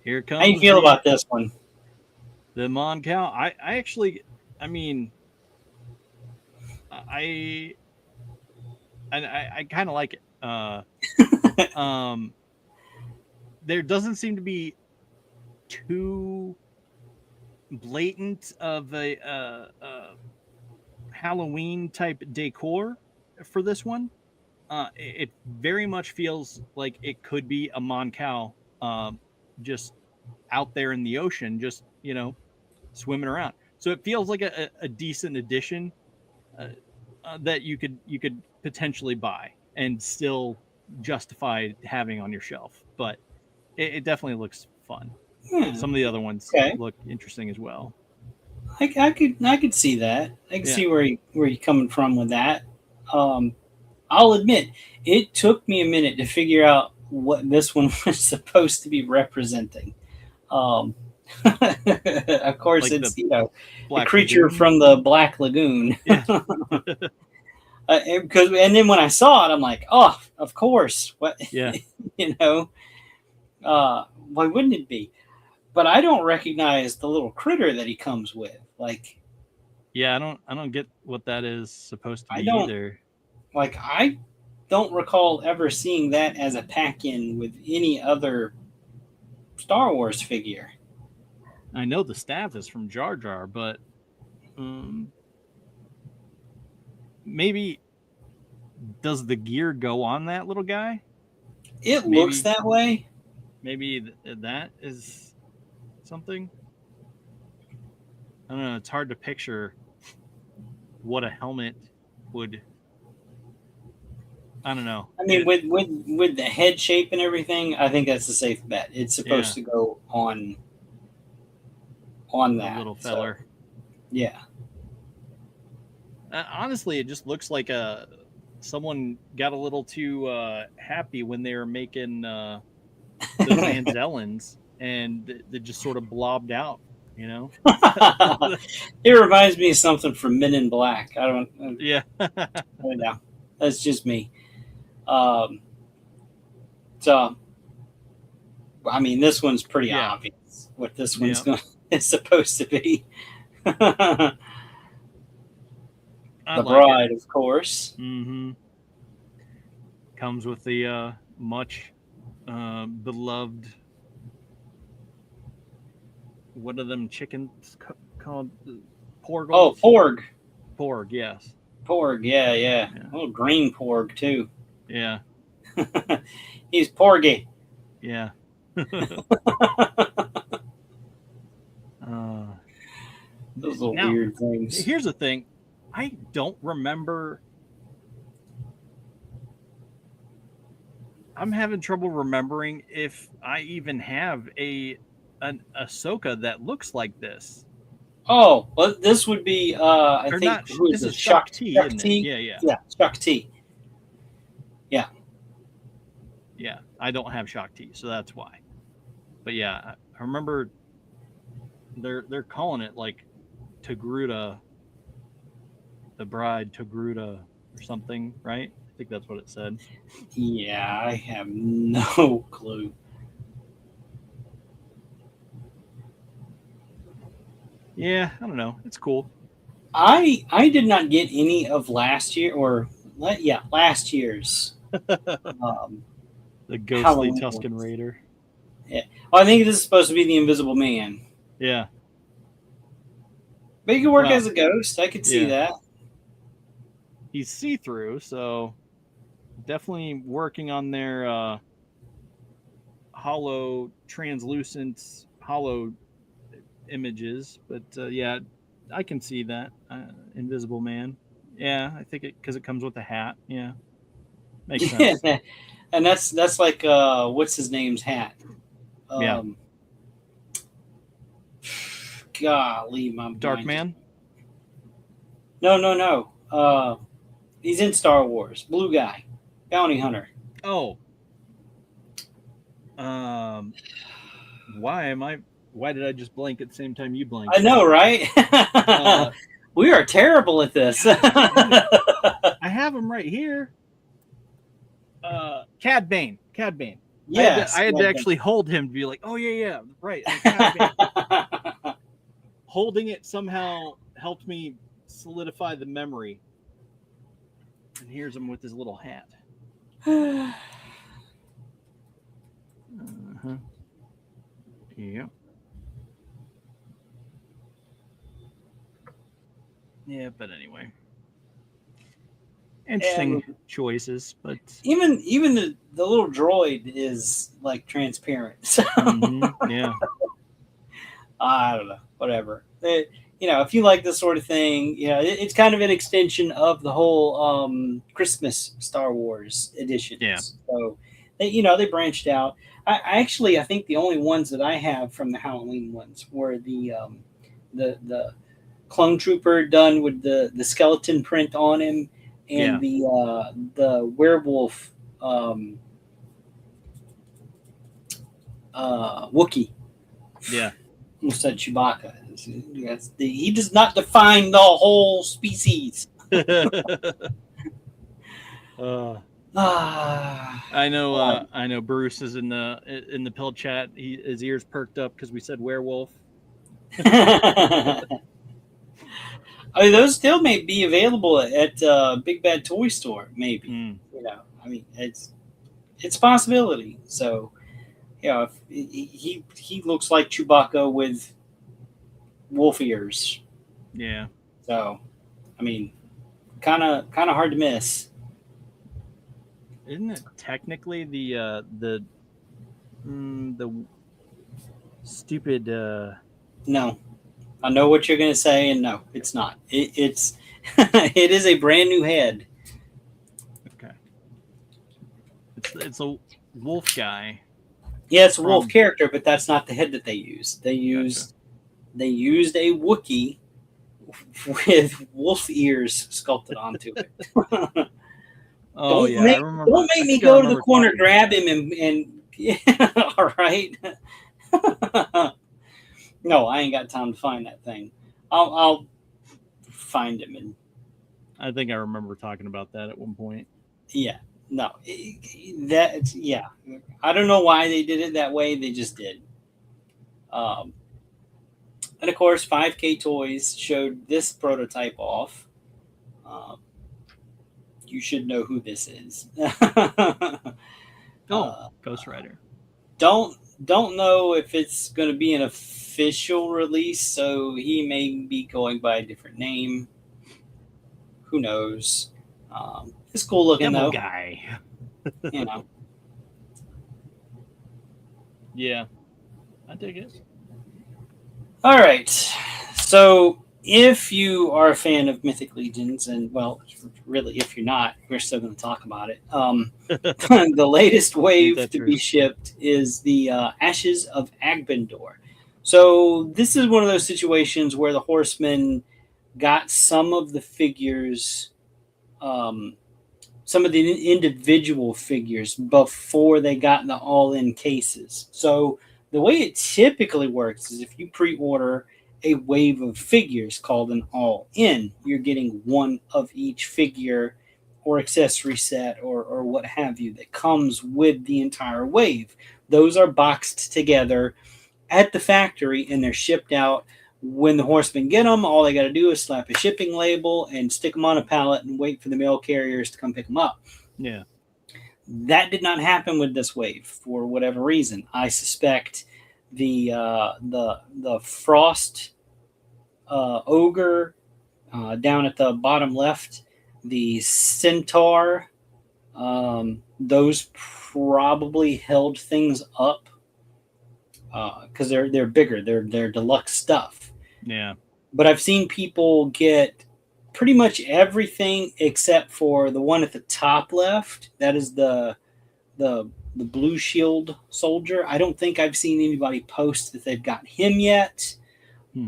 Here comes. How you feel about this one? The Mon Cal. I actually, I mean, I kind of like it. There doesn't seem to be too blatant of a Halloween type decor for this one. It very much feels like it could be a Mon Cal, just out there in the ocean, just swimming around. So it feels like a decent addition that you could potentially buy and still justify having on your shelf. But it definitely looks fun. Some of the other ones look interesting as well. I could see that. I can see where you're coming from with that. I'll admit, it took me a minute to figure out what this one was supposed to be representing. Of course, like it's the creature Lagoon from the Black Lagoon. Yeah. And then when I saw it, I'm like, oh, of course. What? Yeah. Why wouldn't it be? But I don't recognize the little critter that he comes with. Like, yeah, I don't get what that is supposed to be either. Like, I don't recall ever seeing that as a pack-in with any other Star Wars figure. I know the staff is from Jar Jar, but maybe does the gear go on that little guy? It looks that way. Maybe that is something. I don't know. It's hard to picture what a helmet would. I don't know. I mean, with the head shape and everything, I think that's a safe bet. It's supposed to go on that little feller. So, yeah. Honestly, it just looks like someone got a little too happy when they were making those Anzellans, and they just sort of blobbed out. It reminds me of something from Men in Black. I don't. Yeah. I don't know. That's just me. Um, so, I mean, this one's pretty Yeah. obvious what this one's is supposed to be. I The like bride, of course. Mm-hmm. Comes with the much beloved. What are them chickens called? Porg. Oh, porg. Porg, yes. Porg, yeah. A little green porg, too. Yeah. He's porgy. Yeah. Those little weird things. Here's the thing. I don't remember. I'm having trouble remembering if I even have an Ahsoka that looks like this. Oh, well, this would be I or think not. who This is is it? Shuck T, Shuck isn't T? it? Yeah. Yeah, Shuck T. Yeah. Yeah, I don't have Shuck T, so that's why. But yeah, I remember they're calling it like Togruta, the bride Togruta or something, right? I think that's what it said. Yeah, I have no clue. Yeah, I don't know. It's cool. I did not get any of last year last year's The ghostly Halloween Tusken ones. Raider. Yeah. Well, I think this is supposed to be the Invisible Man. Yeah. But he could work as a ghost. I could see that. He's see-through, so definitely working on their hollow, translucent, hollow images. But yeah, I can see that. Invisible Man. Yeah, I think because it comes with a hat. Yeah. Makes sense. And that's like what's his name's hat? Golly, my Dark Man? No. He's in Star Wars. Blue guy. Bounty hunter. Oh. Why did I just blank at the same time you blanked? I know, right? We are terrible at this. I have him right here. Cad Bane. Yes. I had to actually hold him to be like, oh yeah, right. Holding it somehow helped me solidify the memory. And here's him with his little hat. Yep. Yeah, but anyway. Interesting choices, but even the little droid is like transparent. Yeah. I don't know. Whatever. If you like this sort of thing, it's kind of an extension of the whole Christmas Star Wars editions. Yeah. So they branched out. I think the only ones that I have from the Halloween ones were the clone trooper done with the skeleton print on him, and the werewolf Wookiee. Yeah. Who said Chewbacca? He does not define the whole species. I know Bruce is in the pill chat. His ears perked up because we said werewolf. I mean, those still may be available at Big Bad Toy Store, maybe. It's a possibility. So, if he looks like Chewbacca with wolf ears. Yeah. So, kind of hard to miss. Isn't it technically the stupid? No, I know what you're going to say, and no, it's not. It's it is a brand new head. Okay. It's a wolf guy. Yeah, it's a wolf character, but that's not the head that they used. They used a Wookiee with wolf ears sculpted onto it. I remember. Don't make me go to the corner, grab him, and all right. No, I ain't got time to find that thing. I'll find him, and I think I remember talking about that at one point. Yeah, no, yeah. I don't know why they did it that way. They just did. Um, and of course, 5K Toys showed this prototype off. Um, you should know who this is. Oh, uh, Ghost Rider. don't know if it's going to be an official release, so he may be going by a different name. Who knows? It's cool looking Demo though. guy. You know. Yeah, I dig it. All right. So if you are a fan of Mythic Legions, and well, really, if you're not, we're still going to talk about it. The latest wave to be shipped is the Ashes of Agbendor. So this is one of those situations where the Horsemen got some of the figures, some of the individual figures before they got the all-in cases. So the way it typically works is if you pre-order a wave of figures called an all-in, you're getting one of each figure or accessory set or what have you that comes with the entire wave. Those are boxed together at the factory and they're shipped out. When the Horsemen get them, all they got to do is slap a shipping label and stick them on a pallet and wait for the mail carriers to come pick them up. Yeah. That did not happen with this wave for whatever reason. I suspect the Frost Ogre down at the bottom left, the Centaur, those probably held things up because they're bigger. They're deluxe stuff. Yeah. But I've seen people get pretty much everything except for the one at the top left. That is the blue shield soldier. I don't think I've seen anybody post that they've got him yet,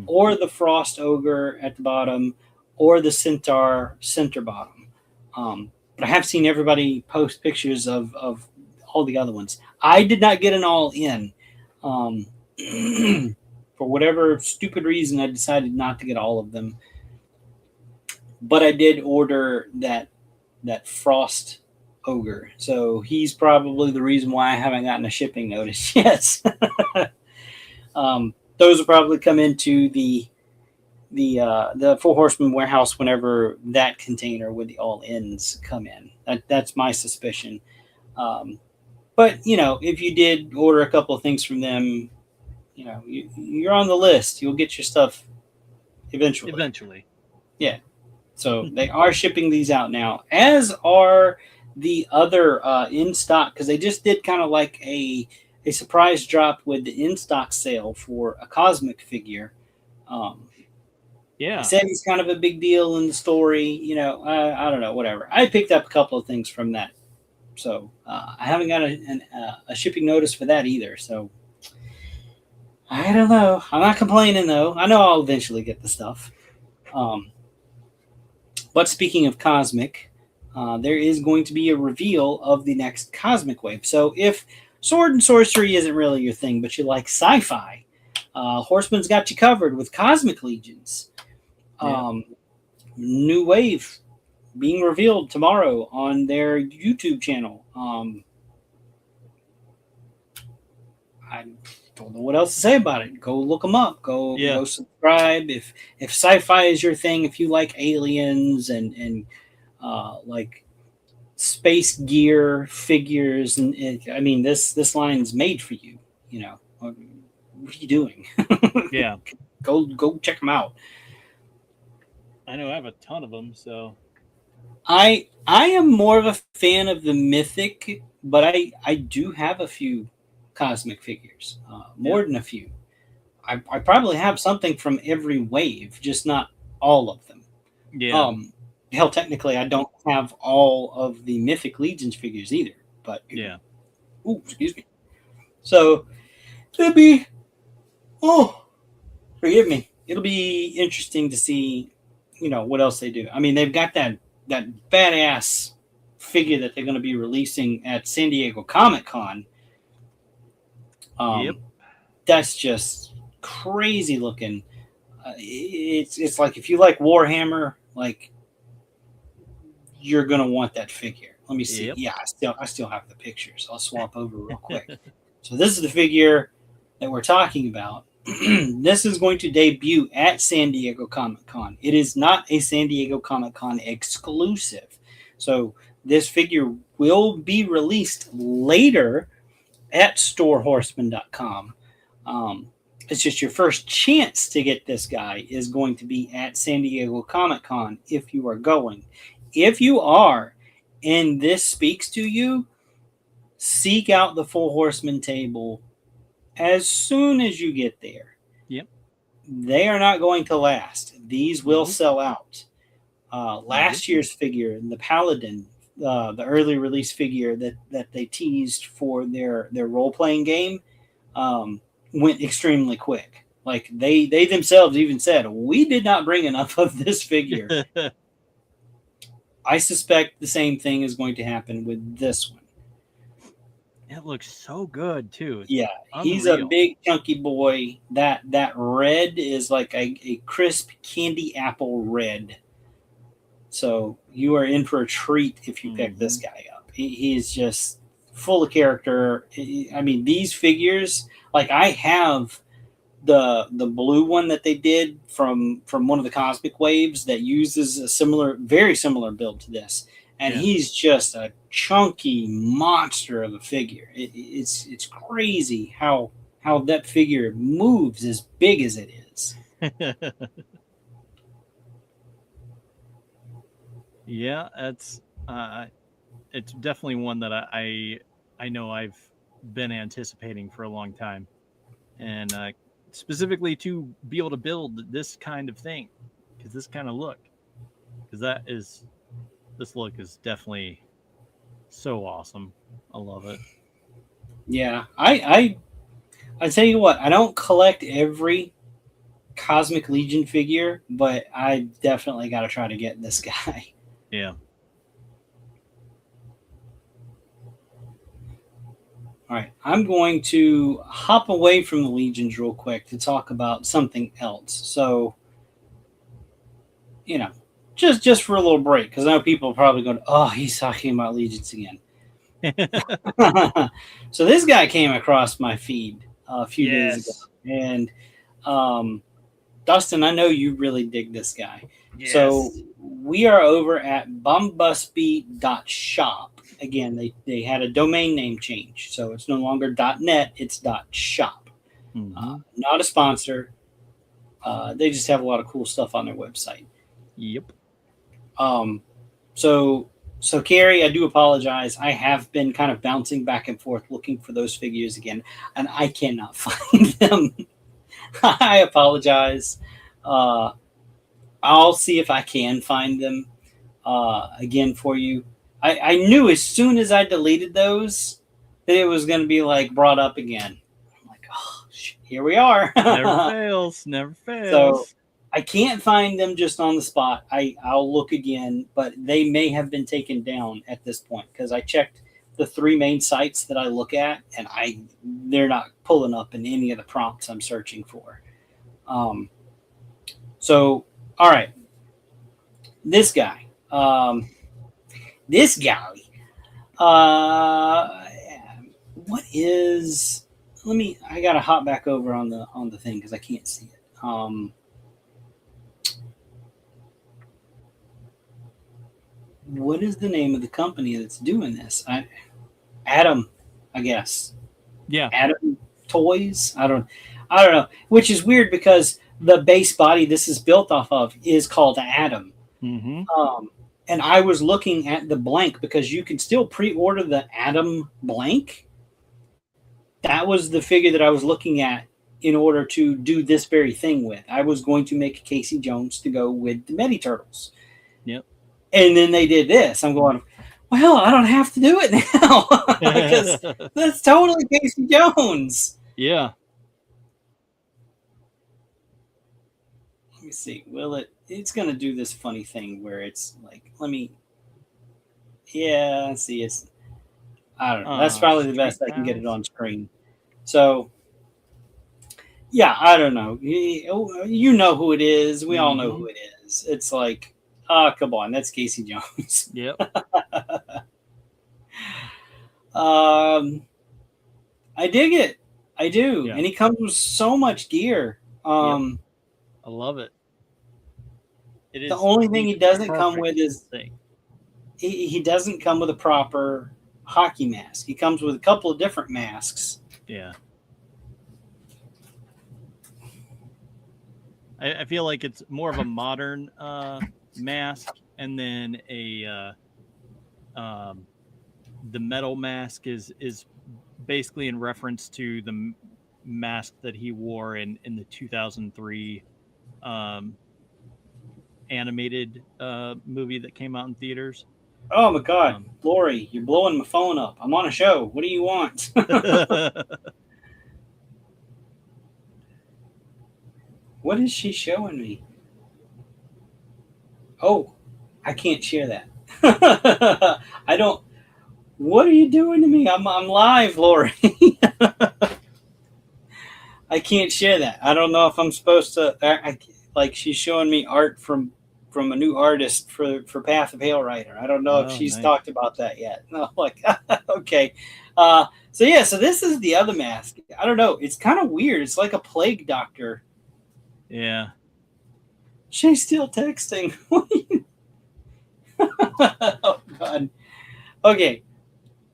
or the Frost Ogre at the bottom, or the Centaur center bottom. But I have seen everybody post pictures of all the other ones. I did not get an all in. For whatever stupid reason, I decided not to get all of them. But I did order that Frost Ogre. So he's probably the reason why I haven't gotten a shipping notice yet. Those will probably come into the Four Horsemen warehouse whenever that container with the all-ins come in. That's my suspicion. But, if you did order a couple of things from them, you're on the list. You'll get your stuff eventually. Yeah. So they are shipping these out now, as are the other in stock, because they just did kind of like a surprise drop with the in stock sale for a Cosmic figure. Yeah. They said he's kind of a big deal in the story. I don't know, whatever. I picked up a couple of things from that. So I haven't got a shipping notice for that either. So I don't know. I'm not complaining, though. I know I'll eventually get the stuff. But speaking of Cosmic, there is going to be a reveal of the next Cosmic wave. So if sword and sorcery isn't really your thing, but you like sci-fi, Horseman's got you covered with Cosmic Legions. New wave being revealed tomorrow on their YouTube channel. I don't know what else to say about it. Go look them up. Go subscribe. If sci-fi is your thing, if you like aliens and like space gear figures, and I mean this line is made for you. What are you doing? Yeah. Go check them out. I know I have a ton of them, so I am more of a fan of the Mythic, but I do have a few Cosmic figures, more than a few. I probably have something from every wave, just not all of them. Yeah. Hell, technically, I don't have all of the Mythic Legions figures either. But yeah. Ooh, excuse me. So it'll be forgive me. It'll be interesting to see, what else they do. I mean, they've got that badass figure that they're going to be releasing at San Diego Comic-Con. Yep. That's just crazy looking. It's like if you like Warhammer, like you're going to want that figure. Let me see. Yep. Yeah, I still have the pictures. I'll swap over real quick. So this is the figure that we're talking about. This is going to debut at San Diego Comic-Con. It is not a San Diego Comic-Con exclusive. So this figure will be released later at storehorseman.com. It's just your first chance to get this guy is going to be at San Diego Comic-Con if you are going. If you are, and this speaks to you, seek out the Full Horseman table as soon as you get there. Yep. They are not going to last. These will Nope. sell out. Last year's figure, the Paladin, the early release figure that they teased for their role-playing game, went extremely quick. Like they themselves even said, we did not bring enough of this figure. I suspect the same thing is going to happen with this one. It looks so good too. It's Yeah, he's a big chunky boy. That red is like a crisp candy apple red. So you are in for a treat if you pick this guy up. He's just full of character. I mean, these figures, like I have the blue one that they did from one of the Cosmic Waves that uses a very similar build to this. And he's just a chunky monster of a figure. It's crazy how that figure moves as big as it is. Yeah, it's definitely one that I know I've been anticipating for a long time, and specifically to be able to build this kind of thing, because this kind of look, this look is definitely so awesome. I love it. Yeah, I tell you what, I don't collect every Cosmic Legion figure, but I definitely got to try to get this guy. Yeah. All right, I'm going to hop away from the Legions real quick to talk about something else. So, just for a little break, because I know people are probably going, oh, he's talking about Legions again. So this guy came across my feed a few days ago. And Dustin, I know you really dig this guy. Yes. So we are over at bombusby.shop. Again, they had a domain name change. So it's no longer .net, it's .shop. Not a sponsor. They just have a lot of cool stuff on their website. Yep. So Carrie, I do apologize. I have been kind of bouncing back and forth looking for those figures again, and I cannot find them. I apologize. I'll see if I can find them again for you. I knew as soon as I deleted those that it was going to be like brought up again. I'm like, oh, here we are. Never fails. Never fails. So I can't find them just on the spot. I'll look again, but they may have been taken down at this point because I checked the 3 main sites that I look at, and they're not pulling up in any of the prompts I'm searching for. So, all right, this guy. What is? I gotta hop back over on the thing because I can't see it. What is the name of the company that's doing this? Adam, I guess. Yeah. Adam Toys. I don't know. Which is weird because the base body this is built off of is called Adam. And I was looking at the blank because you can still pre-order the Adam blank. That was the figure that I was looking at in order to do this very thing with. I was going to make a Casey Jones to go with the Medi Turtles. Yep. And then they did this. I'm going, well, I don't have to do it now because that's totally Casey Jones. Yeah. Let me see. It's going to do this funny thing where it's like, see, I don't know. That's probably the best I can get it on screen. So, yeah, I don't know. You know who it is. We all know who it is. It's like, come on, that's Casey Jones. Yep. I dig it. I do. Yeah. And he comes with so much gear. I love it. It The is only thing the he doesn't come perfect with is thing. he doesn't come with a proper hockey mask. He comes with a couple of different masks. Yeah. I feel like it's more of a modern mask, and then the metal mask is basically in reference to the mask that he wore in the 2003 um, animated movie that came out in theaters. Oh my God, Lori, you're blowing my phone up. I'm on a show. What do you want? What is she showing me? Oh, I can't share that. I don't. What are you doing to me? I'm live, Lori. I can't share that. I don't know if I'm supposed to. Like she's showing me art from a new artist for Path of Hail Rider. I don't know if she's Nice. talked about that yet. No, like okay. So yeah, so this is the other mask. I don't know. It's kind of weird. It's like a plague doctor. Yeah. She's still texting. Oh God. Okay.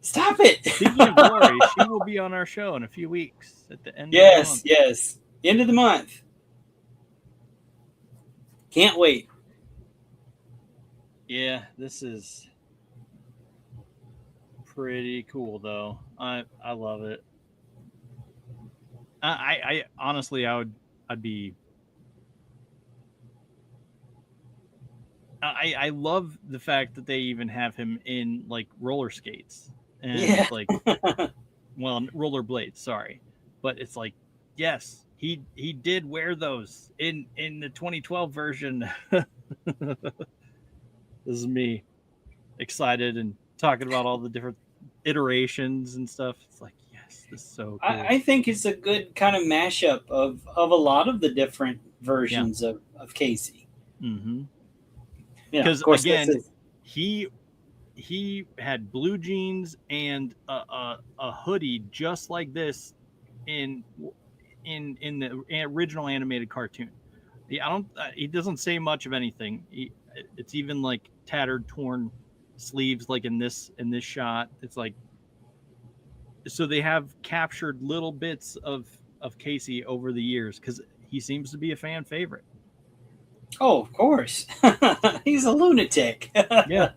Stop it. Speaking of Lori, she will be on our show in a few weeks at the end of the month. Yes. End of the month. Can't wait. Yeah, this is pretty cool though. I love it. I honestly I'd be I love the fact that they even have him in like roller skates and like roller blades, sorry. But it's like, yes, he did wear those in the 2012 version. This is me excited and talking about all the different iterations and stuff. It's like, yes, this is so cool. I think it's a good kind of mashup of a lot of the different versions of Casey. Mm-hmm. Because again, he had blue jeans and a hoodie just like this in the original animated cartoon. He doesn't say much of anything. It's even like tattered, torn sleeves, like in this shot. It's like, so they have captured little bits of Casey over the years because he seems to be a fan favorite. Oh, of course. He's a lunatic. Yeah.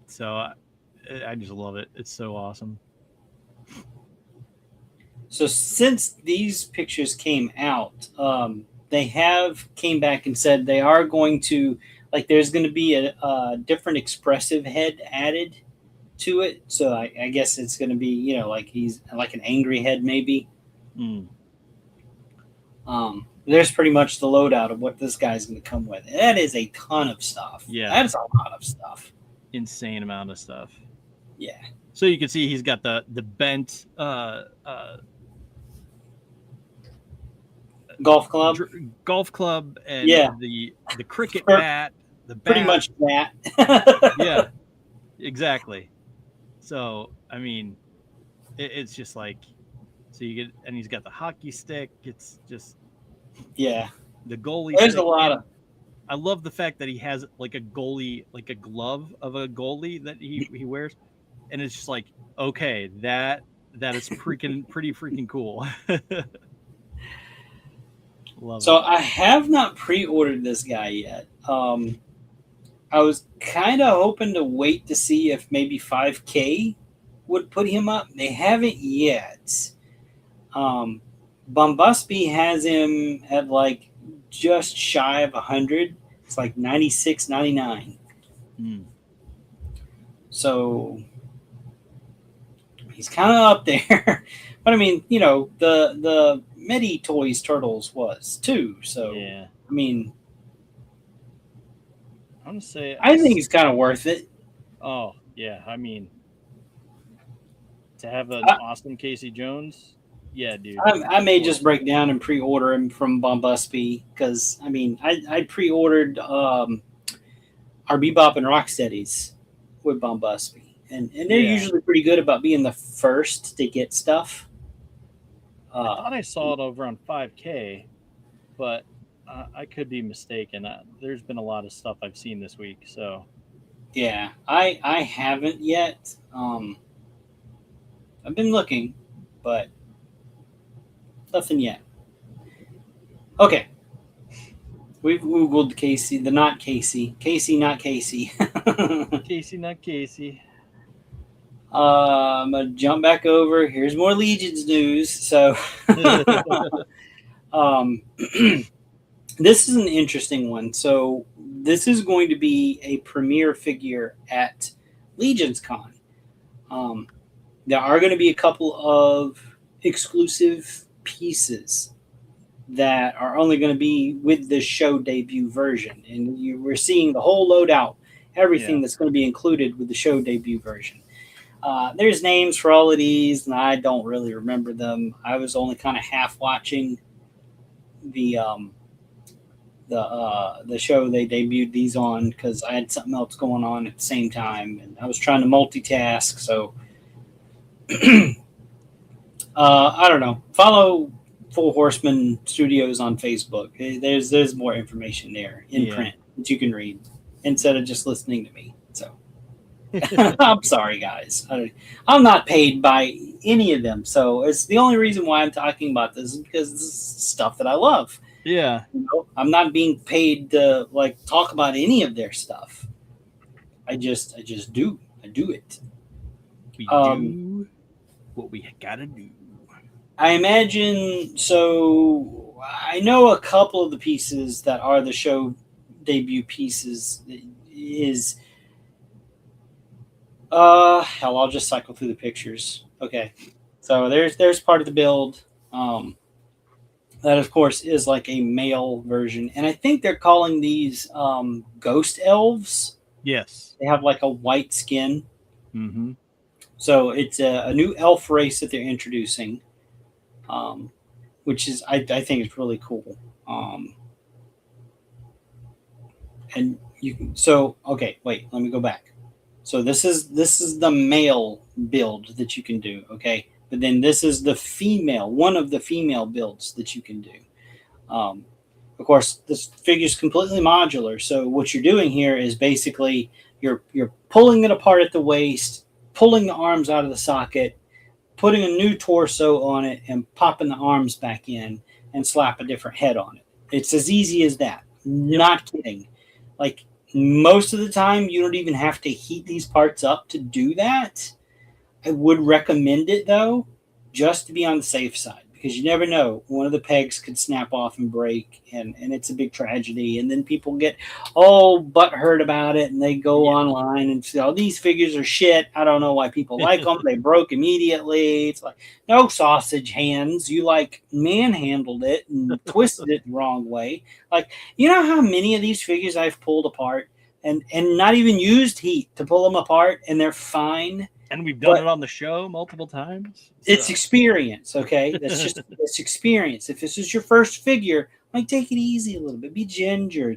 So I just love it. It's so awesome. So since these pictures came out, they have came back and said they are going to, like, there's going to be a different expressive head added to it. So I guess it's going to be, like he's like an angry head maybe. There's pretty much the loadout of what this guy's going to come with. That is a ton of stuff. Yeah. That is a lot of stuff. Insane amount of stuff. Yeah. So you can see he's got the bent golf club and the cricket bat. Pretty much that. Yeah, exactly. So I mean, it's just like, so you get, and he's got the hockey stick. It's just the goalie. There's a lot of. I love the fact that he has like a goalie, like a glove of a goalie that he wears, and it's just like, okay, that is pretty freaking cool. So I have not pre-ordered this guy yet. I was kind of hoping to wait to see if maybe 5K would put him up. They haven't yet. Bombusby has him at like just shy of 100. It's like 96.99. So he's kind of up there. But I mean, the Medi Toys Turtles was too. So yeah. I mean, I'm gonna say I think it's kind of worth it. Oh yeah, I mean, to have an awesome Casey Jones, yeah, dude. I may just break down and pre-order him from Bombusby because I mean, I pre-ordered our Bebop and Rocksteadies with Bombusby. And they're Yeah. usually pretty good about being the first to get stuff. I thought I saw it over on 5K, but I could be mistaken. There's been a lot of stuff I've seen this week, so Yeah, I haven't yet. I've been looking, but nothing yet. Okay, we've googled Casey, the not Casey, Casey not Casey. Casey, not Casey. I'm gonna jump back over. Here's more Legions news. So, um, this is an interesting one. So, this is going to be a premiere figure at Legions Con. There are going to be a couple of exclusive pieces that are only going to be with the show debut version, and we're seeing the whole loadout, everything that's going to be included with the show debut version. There's names for all of these, and I don't really remember them. I was only kind of half watching the show they debuted these on because I had something else going on at the same time, and I was trying to multitask. So I don't know. Follow Full Horseman Studios on Facebook. There's more information there in print that you can read instead of just listening to me. So I'm sorry, guys. I'm not paid by any of them, so it's the only reason why I'm talking about this is because this is stuff that I love. Yeah, I'm not being paid to like talk about any of their stuff. I just do. I do it. We do what we gotta do. I imagine so. I know a couple of the pieces that are the show debut pieces is. Hell, I'll just cycle through the pictures. Okay, so there's part of the build. That of course is like a male version, and I think they're calling these ghost elves. Yes, they have like a white skin. Mm-hmm. So it's a new elf race that they're introducing. Which is I think is really cool. And you can okay, wait, let me go back. So this is the male build that you can do, okay? But then this is the female, one of the female builds that you can do. Of course, this figure is completely modular. So what you're doing here is basically you're pulling it apart at the waist, pulling the arms out of the socket, putting a new torso on it, and popping the arms back in and slap a different head on it. It's as easy as that. Not kidding. Like most of the time, you don't even have to heat these parts up to do that. I would recommend it though, just to be on the safe side, because you never know. One of the pegs could snap off and break, and it's a big tragedy. And then people get all butthurt about it, and they go online and say, oh, these figures are shit. I don't know why people like them. They broke immediately. It's like, no sausage hands. You like manhandled it and twisted it the wrong way. Like, you know how many of these figures I've pulled apart and not even used heat to pull them apart, and they're fine? And we've done it on the show multiple times. So. It's experience, okay? That's just it's experience. If this is your first figure, like take it easy a little bit. Be ginger.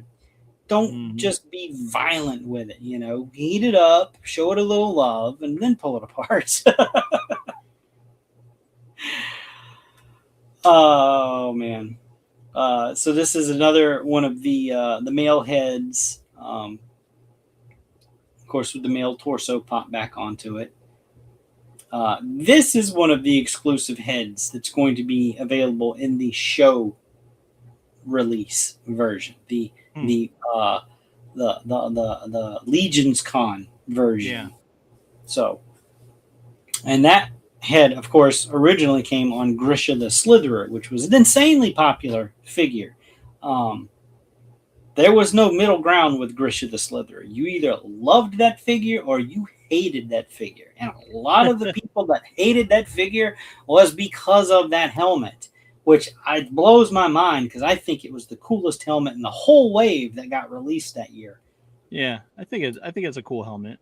Don't just be violent with it, you know. Heat it up, show it a little love, and then pull it apart. Oh man. So this is another one of the male heads. Of course, with the male torso pop back onto it. This is one of the exclusive heads that's going to be available in the show release version, the Legions Con version. Yeah. So, and that head, of course, originally came on Grisha the Slitherer, which was an insanely popular figure. There was no middle ground with Grisha the Slitherer. You either loved that figure or you hated that figure. And a lot of the people that hated that figure was because of that helmet, which blows my mind because I think it was the coolest helmet in the whole wave that got released that year. Yeah, I think it's a cool helmet.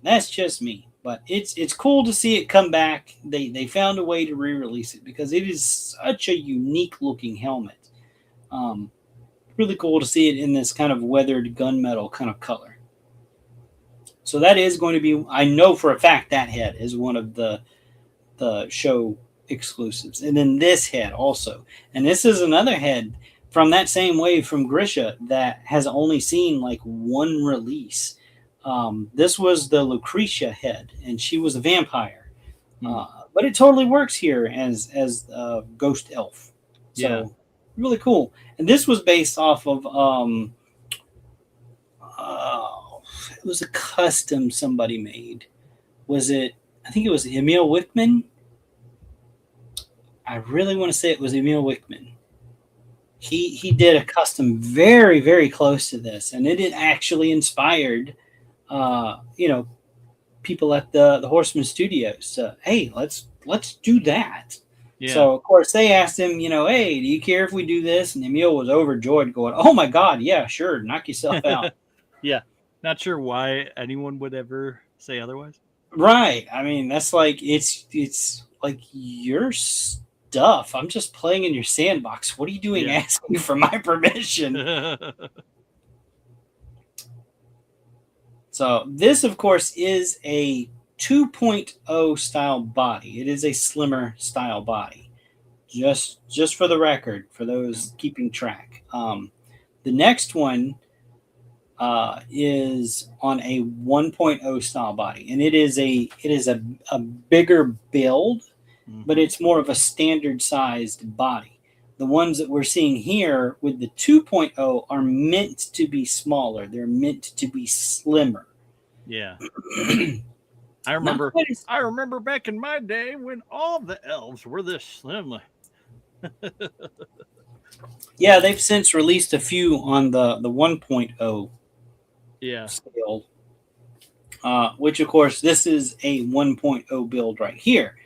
That's just me, but it's cool to see it come back. They found a way to re-release it because it is such a unique looking helmet. Really cool to see it in this kind of weathered gunmetal kind of color. So that is going to be, I know for a fact that head is one of the show exclusives. And then this head also. And this is another head from that same wave from Grisha that has only seen like one release. This was the Lucretia head, and she was a vampire. But it totally works here as Ghost Elf. So really cool. And this was based off of it was a custom somebody made. Was it? I think it was Emil Wickman. I really want to say it was Emil Wickman. He did a custom very, very close to this, and it actually inspired people at the Horseman Studios to, hey, let's do that. Yeah. So of course they asked him, hey, do you care if we do this? And Emil was overjoyed, going, "Oh my God, yeah, sure, knock yourself out." Yeah, not sure why anyone would ever say otherwise. Right. I mean, that's like it's like your stuff. I'm just playing in your sandbox. What are you doing asking for my permission? So this, of course, is a 2.0 style body. It is a slimmer style body. Just for the record, for those keeping track. The next one is on a 1.0 style body, and it is a bigger build, but it's more of a standard sized body. The ones that we're seeing here with the 2.0 are meant to be smaller. They're meant to be slimmer. Yeah. I remember back in my day when all the elves were this slim. Yeah, they've since released a few on the 1.0 scale, which of course this is a 1.0 build right here.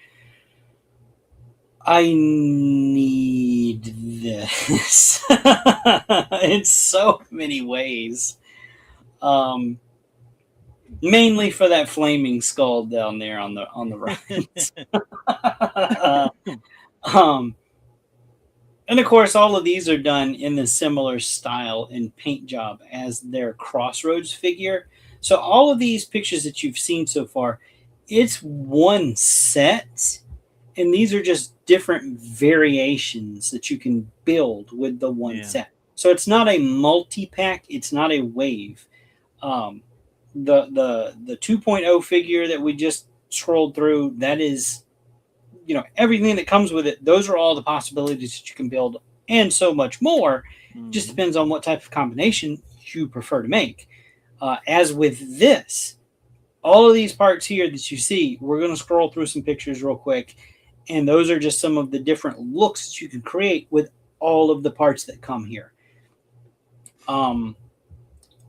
I need this in so many ways. Mainly for that flaming skull down there on the right. And of course, all of these are done in the similar style and paint job as their Crossroads figure. So all of these pictures that you've seen so far, it's one set, and these are just different variations that you can build with the one set. So it's not a multi-pack, it's not a wave. The 2.0 figure that we just scrolled through, that is, everything that comes with it. Those are all the possibilities that you can build, and so much more. Just depends on what type of combination you prefer to make. As with this, all of these parts here that you see, we're going to scroll through some pictures real quick, and those are just some of the different looks that you can create with all of the parts that come here.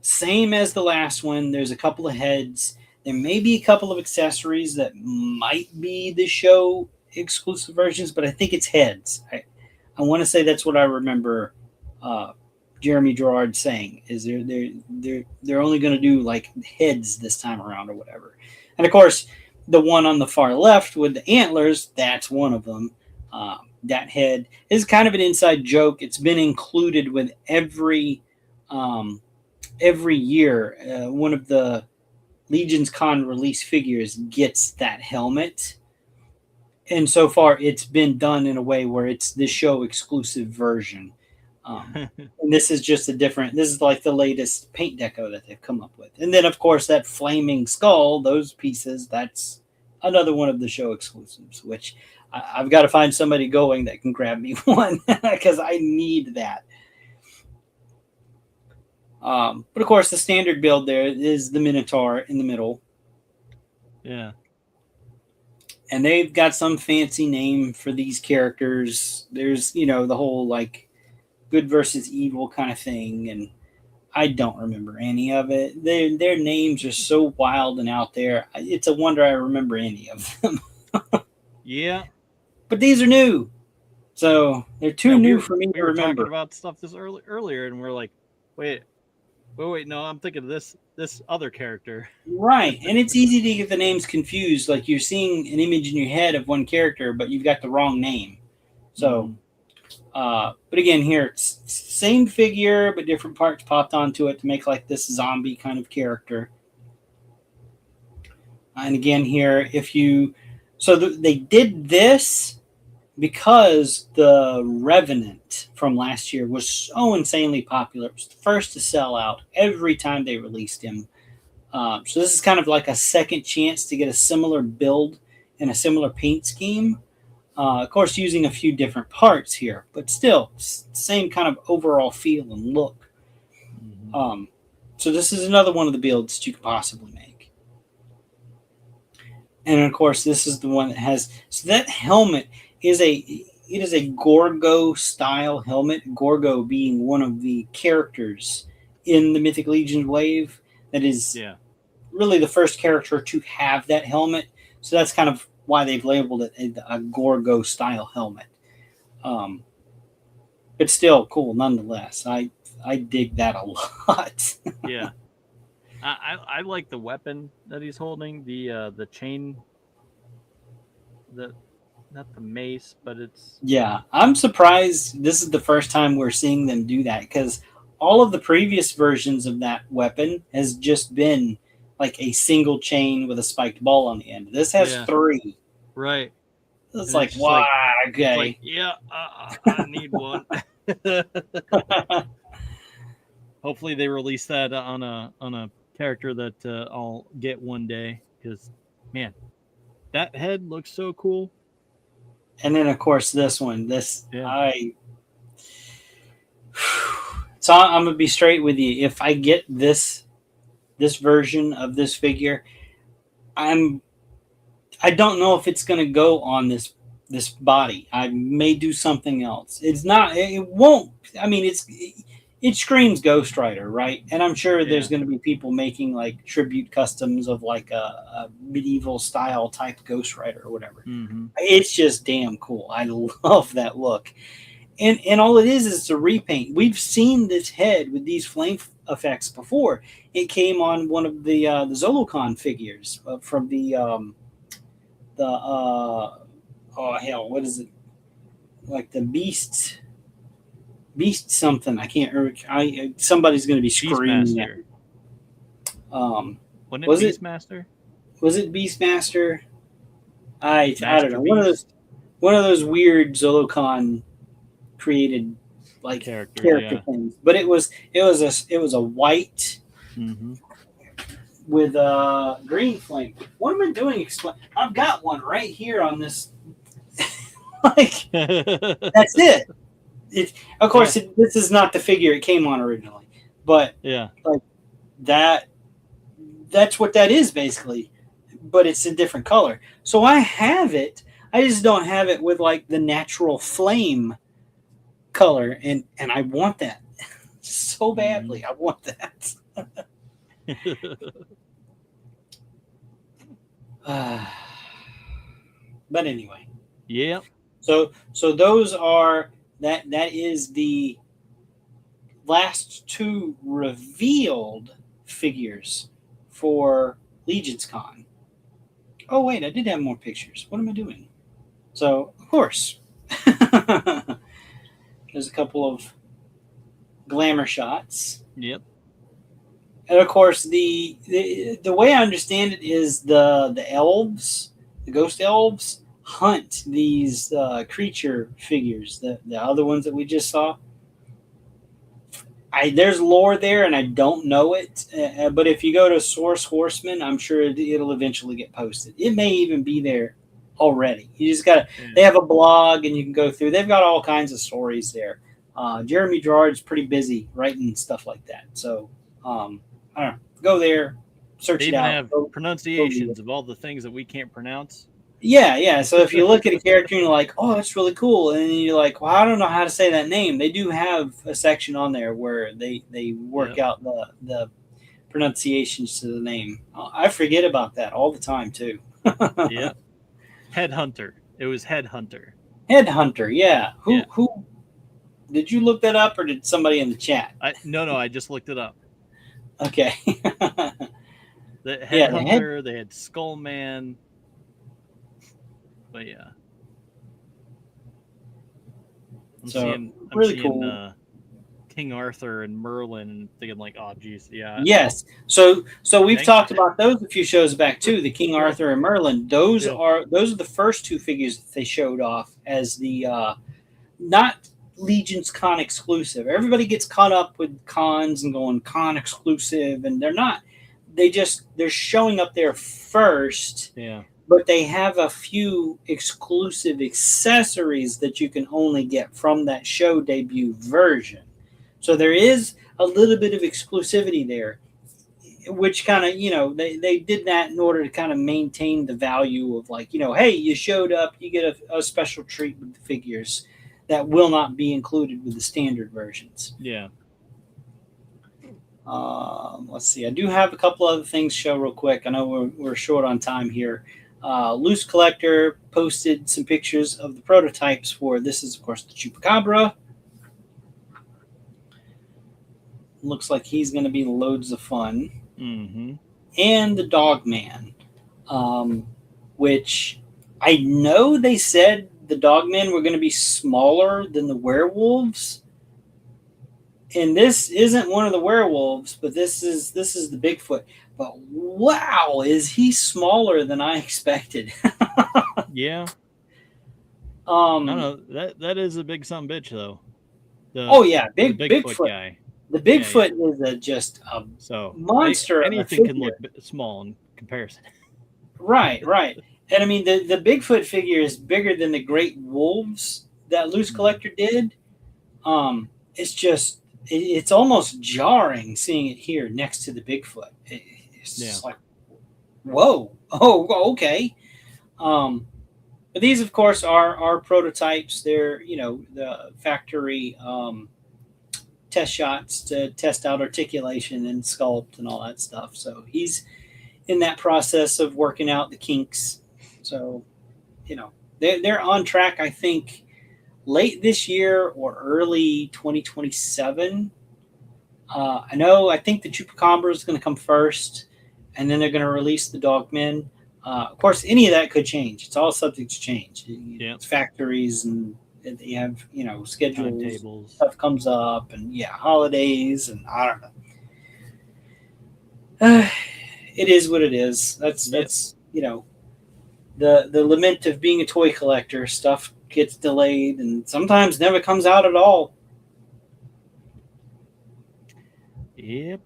Same as the last one. There's a couple of heads. There may be a couple of accessories that might be the show exclusive versions, but I think it's heads. I want to say that's what I remember Jeremy Gerard saying, is they're only going to do like heads this time around or whatever. And of course, the one on the far left with the antlers, that's one of them. That head is kind of an inside joke. It's been included with every year. One of the Legion's Con release figures gets that helmet. And so far, it's been done in a way where it's the show exclusive version. And this is just this is like the latest paint deco that they've come up with. And then, of course, that flaming skull, those pieces, that's another one of the show exclusives, which I've got to find somebody going that can grab me one because I need that. But of course, the standard build there is the Minotaur in the middle. Yeah. And they've got some fancy name for these characters. There's, the whole like good versus evil kind of thing. And I don't remember any of it. Their names are so wild and out there. It's a wonder I remember any of them. Yeah. But these are new. So they're too new for me to remember. We were talking about stuff this earlier, and we're like, wait, no, I'm thinking of this other character. Right, and it's easy to get the names confused. Like you're seeing an image in your head of one character, but you've got the wrong name. So, but again, here it's same figure, but different parts popped onto it to make like this zombie kind of character. And again here, they did this because the Revenant from last year was so insanely popular. It was the first to sell out every time they released him. So this is kind of like a second chance to get a similar build and a similar paint scheme. Of course, using a few different parts here, but still same kind of overall feel and look. Mm-hmm. So this is another one of the builds that you could possibly make. And of course, this is the one that has. So that helmet is a Gorgo style helmet. Gorgo being one of the characters in the Mythic Legion wave that is really the first character to have that helmet. So that's kind of why they've labeled it a Gorgo style helmet. But still cool nonetheless. I dig that a lot. Yeah. I like the weapon that he's holding, the chain, not the mace, but it's Yeah, I'm surprised this is the first time we're seeing them do that, because all of the previous versions of that weapon has just been like a single chain with a spiked ball on the end. This has three. Right. It's like, why? Okay. It's like, yeah, I need one. Hopefully they release that on a character that I'll get one day, because man, that head looks so cool. And then of course this one, so I'm gonna be straight with you. If I get this version of this figure, I don't know if it's gonna go on this body. I may do something else. It's not. It won't. I mean, it screams Ghost Rider, right? And I'm sure there's going to be people making like tribute customs of like a medieval style type Ghost Rider or whatever. Mm-hmm. It's just damn cool. I love that look. And all it is a repaint. We've seen this head with these flame effects before. It came on one of the Zolocon figures from oh hell, what is it? Like the Beast something. I can't remember. Somebody's going to be screaming at me. Wasn't it Beastmaster? Was it Beastmaster? I don't know. One of those weird Zolocon created like character things. But it was a white with a green flame. What am I doing? I've got one right here on this. Like that's it. Of course, this is not the figure it came on originally, but like that's what that is basically. But it's a different color. So I have it. I just don't have it with like the natural flame color, and I want that so badly. I want that. But anyway. Yeah. So those are that is the last two revealed figures for Legion's Con. Oh wait, I did have more pictures. What am I doing? So of course, there's a couple of glamour shots. Yep. And of course, the way I understand it is the elves, the ghost elves, hunt these creature figures, the other ones that we just saw. There's lore there, and I don't know it. But if you go to Source Horseman, I'm sure it'll eventually get posted. It may even be there already. You just gotta. They have a blog, and you can go through. They've got all kinds of stories there. Jeremy Gerard's pretty busy writing stuff like that. So I don't know. Go there, search it out. They even have pronunciations of all the things that we can't pronounce. Yeah. So if you look at a character and you're like, oh, that's really cool, and then you're like, well, I don't know how to say that name. They do have a section on there where they work out the pronunciations to the name. I forget about that all the time too. Yeah. Headhunter. It was Headhunter. Headhunter. Yeah. Who? Did you look that up, or did somebody in the chat? No. I just looked it up. Okay. The Headhunter. They had Skullman. But yeah. I'm So seeing really cool. King Arthur and Merlin, and thinking like, oh, geez, yeah. Yes. So we've Thank talked you. about those a few shows back too. The King Arthur and Merlin. Those Yeah. are the first two figures that they showed off as the not Legion's Con exclusive. Everybody gets caught up with cons and going con exclusive, and they're not. They're showing up there first. Yeah. But they have a few exclusive accessories that you can only get from that show debut version. So there is a little bit of exclusivity there, which kind of, they did that in order to kind of maintain the value of like, hey, you showed up, you get a special treat with the figures that will not be included with the standard versions. Yeah. Let's see. I do have a couple other things to show real quick. I know we're short on time here. Loose Collector posted some pictures of the prototypes for this is, of course, the Chupacabra. Looks like he's going to be loads of fun. Mm-hmm. And the Dogman, which I know they said the Dogmen were going to be smaller than the werewolves. And this isn't one of the werewolves, but this is the Bigfoot. But wow, is he smaller than I expected? Yeah. No, that is a big son bitch though. Bigfoot guy. The Bigfoot is just a monster. Anything can look small in comparison. Right. And I mean, the Bigfoot figure is bigger than the Great Wolves that Loose Collector did. It's just, it's almost jarring seeing it here next to the Bigfoot. It's just like, whoa, oh, okay. But these, of course, are prototypes. They're, the factory test shots to test out articulation and sculpt and all that stuff. So he's in that process of working out the kinks. So, they're on track, I think, late this year or early 2027. I think the Chupacabra is going to come first, and then they're going to release the Dogmen. Of course, any of that could change. It's all subject to change. It's factories, and they have, schedules, timetables. Stuff comes up, and holidays, and I don't know. It is what it is. That's the lament of being a toy collector. Stuff gets delayed and sometimes never comes out at all. Yep.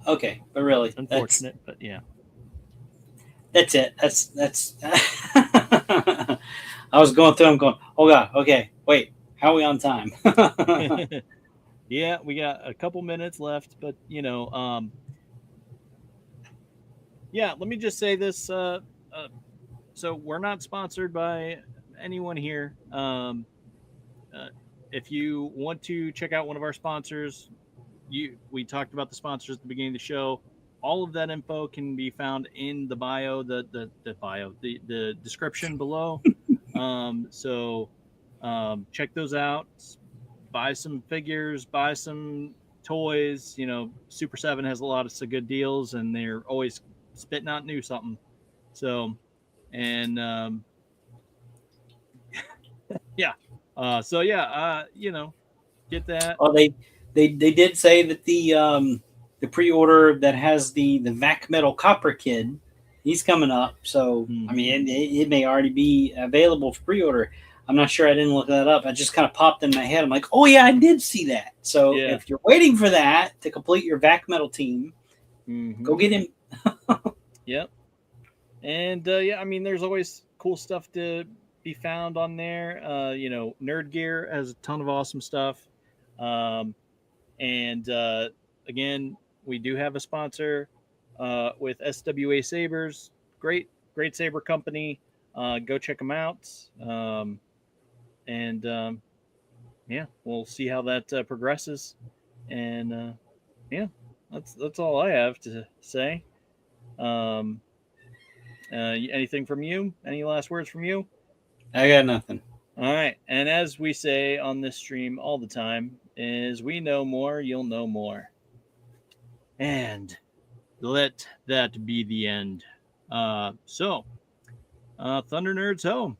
Okay, but really, it's unfortunate, but yeah. That's it. That's. I was going through. I'm going. Oh God. Okay. Wait. How are we on time? Yeah, we got a couple minutes left, but let me just say this. So we're not sponsored by anyone here. If you want to check out one of our sponsors, we talked about the sponsors at the beginning of the show. All of that info can be found in the bio, the description below. So check those out. Buy some figures, buy some toys. Super 7 has a lot of good deals, and they're always spitting out new something. So, and get that. Oh, they did say that the pre-order that has the Vac Metal Copper Kid, he's coming up. So I mean, it may already be available for pre-order. I'm not sure. I didn't look that up. I just kind of popped in my head. I'm like, oh yeah, I did see that. So if you're waiting for that to complete your Vac Metal team, go get him. Yep. And I mean, there's always cool stuff to be found on there. Nerd Gear has a ton of awesome stuff. And again, we do have a sponsor with SWA Sabers. Great saber company. Go check them out. We'll see how that progresses. And that's all I have to say. Anything from you? Any last words from you? I got nothing. All right. And as we say on this stream all the time, is we know more, you'll know more. And let that be the end. Thunder Nerds home.